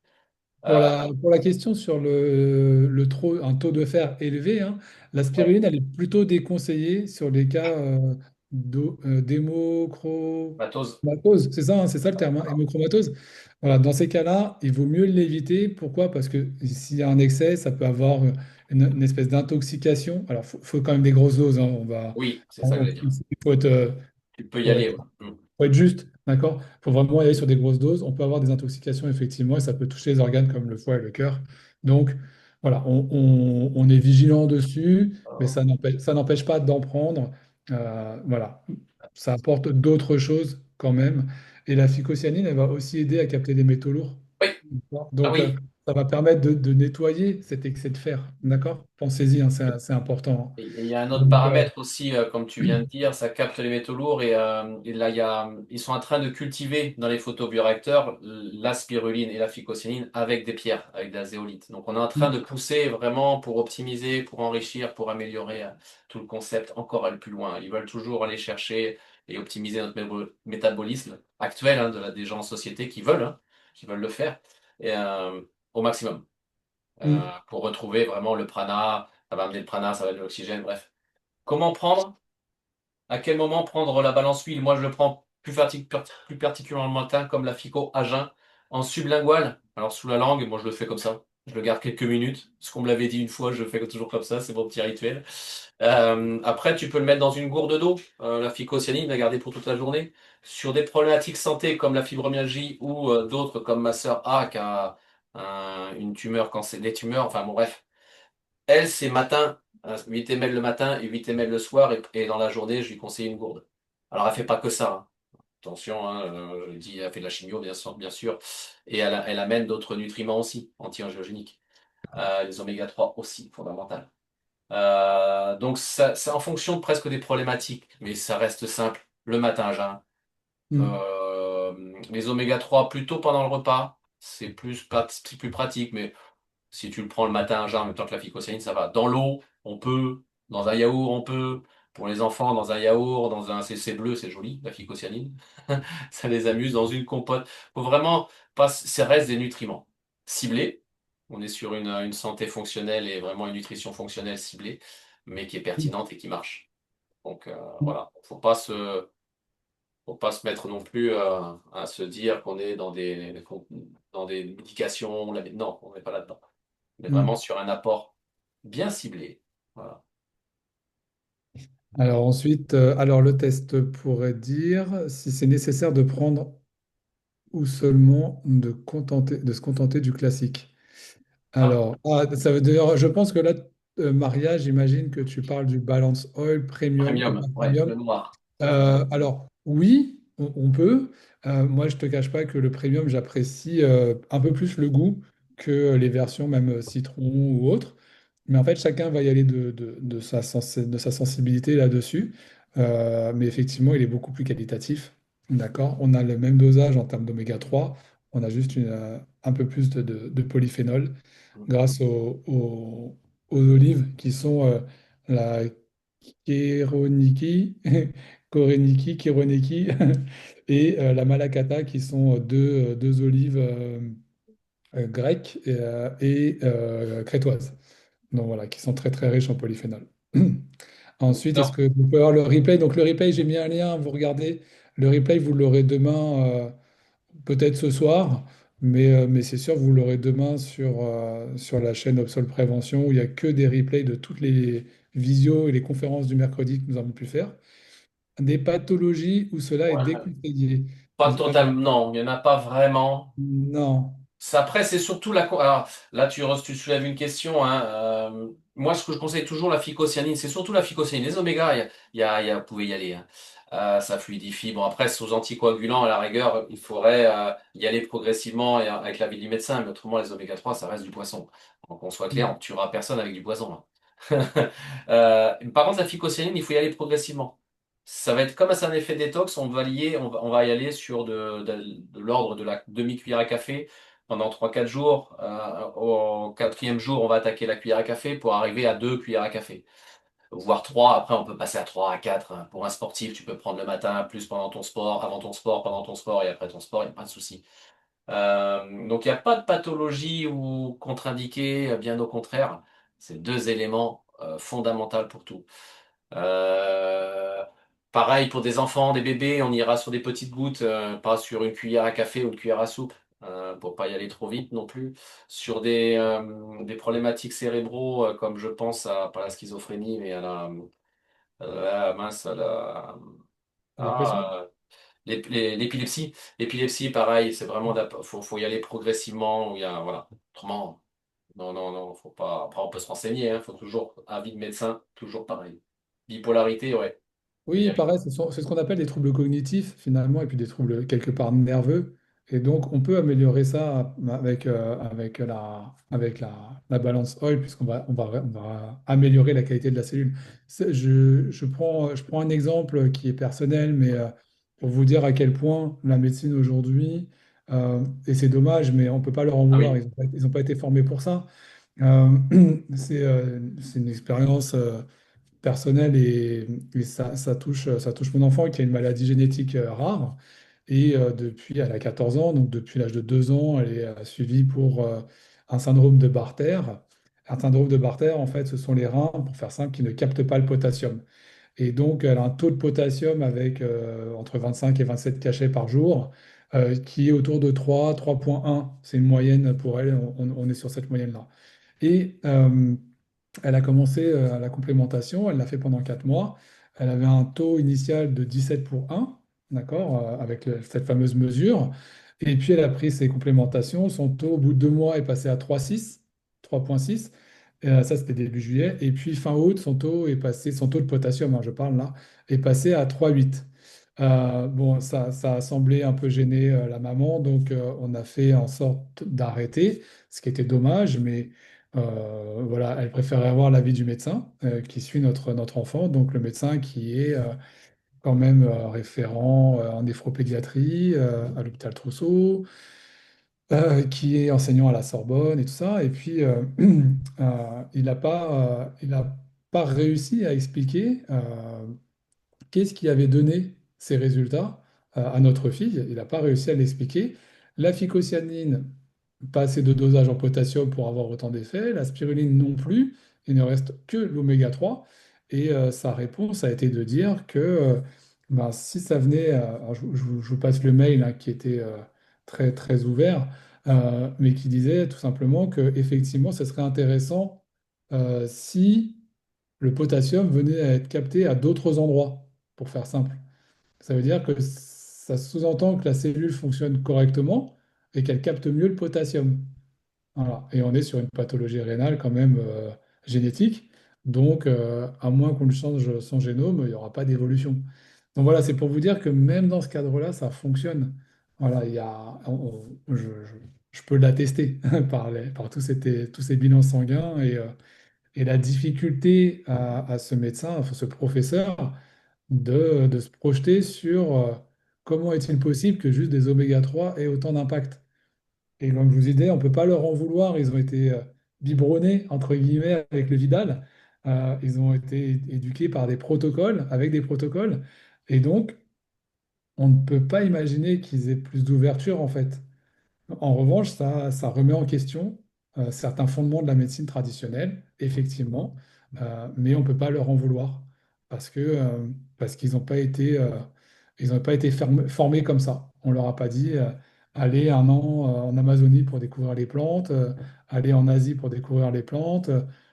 Pour Euh, la, pour la question sur un taux de fer élevé, hein, la ouais, spiruline, elle est plutôt déconseillée sur les cas Matos. d'hémochromatose. C'est ça le terme, hein, hémochromatose. Voilà, dans ces cas-là, il vaut mieux l'éviter. Pourquoi? Parce que s'il y a un excès, ça peut avoir une espèce d'intoxication. Alors, il faut quand même des grosses doses. Hein, Oui, c'est ça que j'allais dire. il faut être, Tu peux y faut aller. être Ouais. faut être juste, d'accord? Il faut vraiment y aller sur des grosses doses. On peut avoir des intoxications, effectivement, et ça peut toucher les organes comme le foie et le cœur. Donc, voilà, on est vigilant dessus, mais Mm. ça n'empêche pas d'en prendre. Voilà, ça apporte d'autres choses quand même. Et la phycocyanine, elle va aussi aider à capter des métaux lourds. Oui, D'accord. ah Donc, oui. ça va permettre de nettoyer cet excès de fer. D'accord? Pensez-y, hein, c'est important. Et il y a un autre Donc, paramètre aussi, comme tu viens de dire, ça capte les métaux lourds et là, ils sont en train de cultiver dans les photobioréacteurs la spiruline et la phycocyanine avec des pierres, avec de la zéolite. Donc on est en train de pousser vraiment pour optimiser, pour enrichir, pour améliorer tout le concept encore aller plus loin. Ils veulent toujours aller chercher et optimiser notre métabolisme actuel, hein, des gens en société qui veulent le faire et, au maximum. Pour retrouver vraiment le prana. Ça va amener le prana, ça va amener l'oxygène, bref. Comment prendre? À quel moment prendre la balance huile? Moi, je le prends plus particulièrement le matin, comme la Fico à jeun, en sublingual. Alors sous la langue, moi je le fais comme ça. Je le garde quelques minutes. Ce qu'on me l'avait dit une fois, je le fais toujours comme ça, c'est mon petit rituel. Après, tu peux le mettre dans une gourde d'eau, la phycocyanine, la garder pour toute la journée. Sur des problématiques santé comme la fibromyalgie ou d'autres comme ma sœur A qui a une tumeur, quand c'est des tumeurs, enfin bon bref. Elle, c'est matin, 8 ml le matin et 8 ml le soir, et dans la journée, je lui conseille une gourde. Alors elle fait pas que ça, hein. Attention, hein, je dis, elle fait de la chimio, bien sûr, et elle amène d'autres nutriments aussi, anti-angiogéniques. Les oméga 3 aussi, fondamental. Donc c'est en fonction de presque des problématiques, mais ça reste simple. Le matin, à jeun. Hmm. Les oméga 3 plutôt pendant le repas, c'est plus pratique, mais si tu le prends le matin à jeun en même temps que la phycocyanine, ça va. Dans l'eau, on peut. Dans un yaourt, on peut. Pour les enfants, dans un yaourt, dans un CC bleu, c'est joli, la phycocyanine. Ça les amuse. Dans une compote. Faut vraiment pas. Ça reste des nutriments ciblés. On est sur une santé fonctionnelle et vraiment une nutrition fonctionnelle ciblée, mais qui est pertinente et qui marche. Donc voilà. Faut pas se mettre non plus à se dire qu'on est dans des médications. Non, on n'est pas là-dedans. On est vraiment Hmm. sur un apport bien ciblé. Voilà. Alors ensuite, alors le test pourrait dire si c'est nécessaire de prendre ou seulement de se contenter du classique. Ah, Alors, ça veut dire, je pense que là, Maria, j'imagine que tu parles du Balance Oil Premium ou pas premium, ouais, le Premium. noir. Tout à fait. Alors, oui, on peut. Moi, je te cache pas que le premium, j'apprécie un peu plus le goût que les versions même citron ou autre. Mais en fait, chacun va y aller de sa sensibilité là-dessus. Mais effectivement, il est beaucoup plus qualitatif. D'accord? On a le même dosage en termes d'oméga 3. On a juste un peu plus de polyphénol grâce aux olives qui sont la Kéroniki, Koreniki, Kironeki et la Malakata qui sont deux olives grecques et crétoises. Donc voilà, qui sont très très riches en polyphénol. Ensuite, est-ce Alors, que vous pouvez avoir le replay? Donc le replay, j'ai mis un lien, vous regardez. Le replay, vous l'aurez demain, peut-être ce soir, mais c'est sûr, vous l'aurez demain sur la chaîne Obsol Prévention, où il n'y a que des replays de toutes les visios et les conférences du mercredi que nous avons pu faire. Des pathologies où cela est ouais, déconseillé. pas totalement, non, il n'y en a pas vraiment. Non. Après, c'est surtout la. Alors, là, tu soulèves une question, hein. Moi, ce que je conseille toujours, la phycocyanine, c'est surtout la phycocyanine. Les omégas, vous pouvez y aller, hein. Ça fluidifie. Bon, après, sous anticoagulants, à la rigueur, il faudrait y aller progressivement et avec l'avis du médecin. Mais autrement, les oméga 3, ça reste du poisson. Donc, qu'on soit clair, on ne tuera personne avec du poison, hein. Par contre, la phycocyanine, il faut y aller progressivement. Ça va être comme c'est un effet détox, on va y aller sur de l'ordre de la demi-cuillère à café pendant 3 4 jours. Au quatrième jour, on va attaquer la cuillère à café pour arriver à 2 cuillères à café, voire trois. Après, on peut passer à 3 à 4. Pour un sportif, tu peux prendre le matin, plus pendant ton sport, avant ton sport, pendant ton sport et après ton sport, il n'y a pas de souci. Donc, il n'y a pas de pathologie ou contre-indiqué, bien au contraire. C'est deux éléments fondamentaux pour tout. Euh, Pareil pour des enfants, des bébés, on ira sur des petites gouttes, pas sur une cuillère à café ou une cuillère à soupe, pour pas y aller trop vite non plus. Sur des problématiques cérébraux, comme je pense à, pas la schizophrénie, mais mince, La dépression? ah, l'épilepsie. L'épilepsie, pareil, c'est vraiment, faut y aller progressivement, voilà. Autrement, non, faut pas. Après, on peut se renseigner, hein, faut toujours, avis de médecin, toujours pareil. Bipolarité, ouais, faut y Oui, aller. pareil, c'est ce qu'on appelle des troubles cognitifs finalement, et puis des troubles quelque part nerveux. Et donc, on peut améliorer ça avec la balance oil, puisqu'on va améliorer la qualité de la cellule. Je prends un exemple qui est personnel, mais pour vous dire à quel point la médecine aujourd'hui, et c'est dommage, mais on ne peut pas leur en Ah vouloir, oui, ils ont pas été formés pour ça. Euh, c'est une expérience personnelle et ça touche mon enfant qui a une maladie génétique rare. Et depuis, elle a 14 ans, donc depuis l'âge de 2 ans, elle est suivie pour un syndrome de Bartter. Un syndrome de Bartter, en fait, ce sont les reins, pour faire simple, qui ne captent pas le potassium. Et donc, elle a un taux de potassium avec entre 25 et 27 cachets par jour, qui est autour de 3,1. C'est une moyenne pour elle, on est sur cette moyenne-là. Et elle a commencé à la complémentation, elle l'a fait pendant 4 mois. Elle avait un taux initial de 17 pour 1, d'accord, avec cette fameuse mesure. Et puis elle a pris ses complémentations. Son taux, au bout de 2 mois, est passé à 3,6. Ça, c'était début juillet. Et puis fin août, son taux de potassium, hein, je parle là, est passé à 3,8. Bon, ça a semblé un peu gêner la maman, donc on a fait en sorte d'arrêter, ce qui était dommage, mais voilà, elle préférait avoir l'avis du médecin qui suit notre enfant, donc le médecin qui est quand même référent en néphropédiatrie à l'hôpital Trousseau, qui est enseignant à la Sorbonne et tout ça. Et puis, il n'a pas réussi à expliquer qu'est-ce qui avait donné ces résultats à notre fille. Il n'a pas réussi à l'expliquer. La phycocyanine, pas assez de dosage en potassium pour avoir autant d'effets. La spiruline non plus. Il ne reste que l'oméga 3. Et sa réponse a été de dire que ben, si ça venait, alors je vous passe le mail hein, qui était très, très ouvert, mais qui disait tout simplement que effectivement, ce serait intéressant si le potassium venait à être capté à d'autres endroits, pour faire simple. Ça veut dire que ça sous-entend que la cellule fonctionne correctement et qu'elle capte mieux le potassium. Voilà. Et on est sur une pathologie rénale quand même génétique. Donc, à moins qu'on lui change son génome, il n'y aura pas d'évolution. Donc voilà, c'est pour vous dire que même dans ce cadre-là, ça fonctionne. Voilà, il y a, je peux l'attester par tous ces bilans sanguins et la difficulté à ce médecin, à ce professeur, de se projeter sur comment est-il possible que juste des oméga 3 aient autant d'impact. Et comme je vous disais, on ne peut pas leur en vouloir. Ils ont été biberonnés, entre guillemets, avec le Vidal. Ils ont été éduqués par des protocoles, avec des protocoles. Et donc, on ne peut pas imaginer qu'ils aient plus d'ouverture, en fait. En revanche, ça remet en question certains fondements de la médecine traditionnelle, effectivement, mais on ne peut pas leur en vouloir parce qu'ils n'ont pas été, ils ont pas été formés comme ça. On ne leur a pas dit allez 1 an en Amazonie pour découvrir les plantes, allez en Asie pour découvrir les plantes.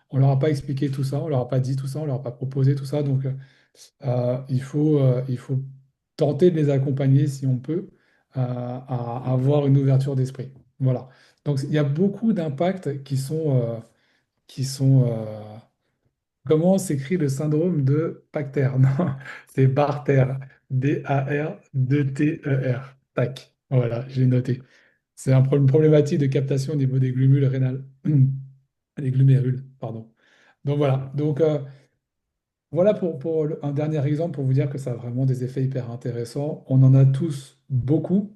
On ne leur a pas expliqué tout ça, on ne leur a pas dit tout ça, on ne leur a pas proposé tout ça. Donc, il faut tenter de les accompagner si on peut à avoir une ouverture d'esprit. Voilà. Donc il y a beaucoup d'impacts qui sont comment s'écrit le syndrome de Bacter? Non, c'est Barter. Barter. Tac. Voilà, j'ai noté. C'est une problématique de captation au niveau des glumules rénales. Des glomérules, pardon. Donc voilà. Donc, voilà pour un dernier exemple pour vous dire que ça a vraiment des effets hyper intéressants. On en a tous beaucoup.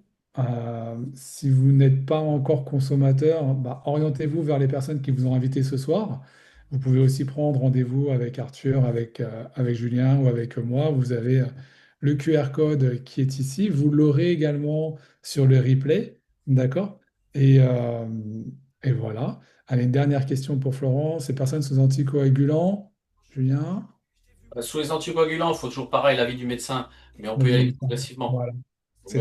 Si vous n'êtes pas encore consommateur, bah, orientez-vous vers les personnes qui vous ont invité ce soir. Vous pouvez aussi prendre rendez-vous avec Arthur, avec Julien ou avec moi. Vous avez le QR code qui est ici. Vous l'aurez également sur le replay. D'accord? Et, euh, et voilà. Allez, une dernière question pour Florence. Ces personnes sous anticoagulants, Julien? Sous les anticoagulants, il faut toujours pareil, l'avis du médecin, mais on peut y Vas-y, aller Mélissa. progressivement. Voilà, c'est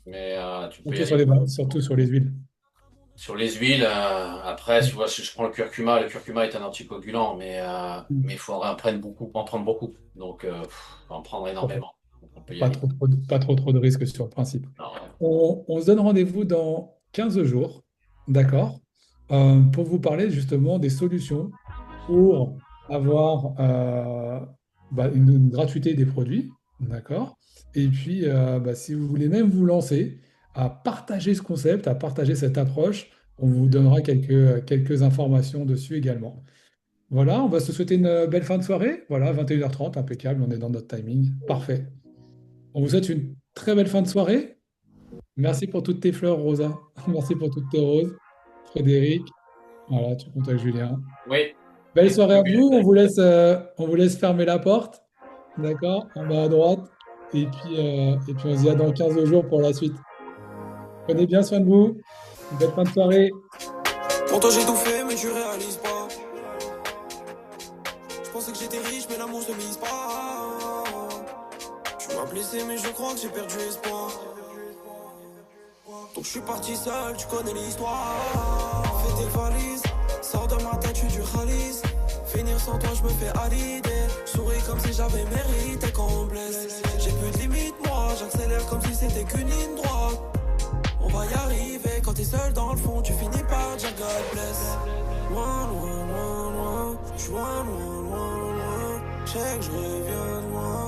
Mais, ça. tu peux y aller Surtout progressivement. sur les huiles. Sur les huiles, après, tu vois, si je prends le curcuma est un anticoagulant, mais il faudrait en prendre beaucoup. Donc, en prendre Bon, énormément. Donc, on peut y pas aller. trop, pas trop de risques sur le principe. Non, On se donne rendez-vous dans 15 jours, d'accord, pour vous parler justement des solutions pour avoir bah, une gratuité des produits, d'accord? Et puis, bah, si vous voulez même vous lancer à partager ce concept, à partager cette approche, on vous donnera quelques informations dessus également. Voilà, on va se souhaiter une belle fin de soirée. Voilà, 21h30, impeccable, on est dans notre timing. Parfait. On vous souhaite une très belle fin de soirée. Merci pour toutes tes fleurs, Rosa. Merci pour toutes tes roses. Frédéric, voilà, tu comptes avec Julien. oui, Belle avec soirée à vous. avec- On vous laisse fermer la porte. D'accord? En bas à droite. Et puis on se dit à dans 15 jours pour la suite. Prenez bien soin de vous. Belle fin de soirée. Pour toi j'ai tout fait mais tu réalises pas. Je pensais que j'étais riche mais l'amour se mise pas. Tu m'as blessé mais je crois que j'ai perdu espoir. Donc je suis parti seul, tu connais l'histoire. Fais tes valises, sors de ma tête, je suis du Khalis. Finir sans toi, je me fais à l'idée. Souris comme si j'avais mérité qu'on me blesse. J'ai plus de limite, moi, j'accélère comme si c'était qu'une ligne droite. On va y arriver, quand t'es seul dans le fond, tu finis par dire God bless. Loin, loin, loin, loin, je suis loin, loin, loin, loin. Je sais que je reviens loin.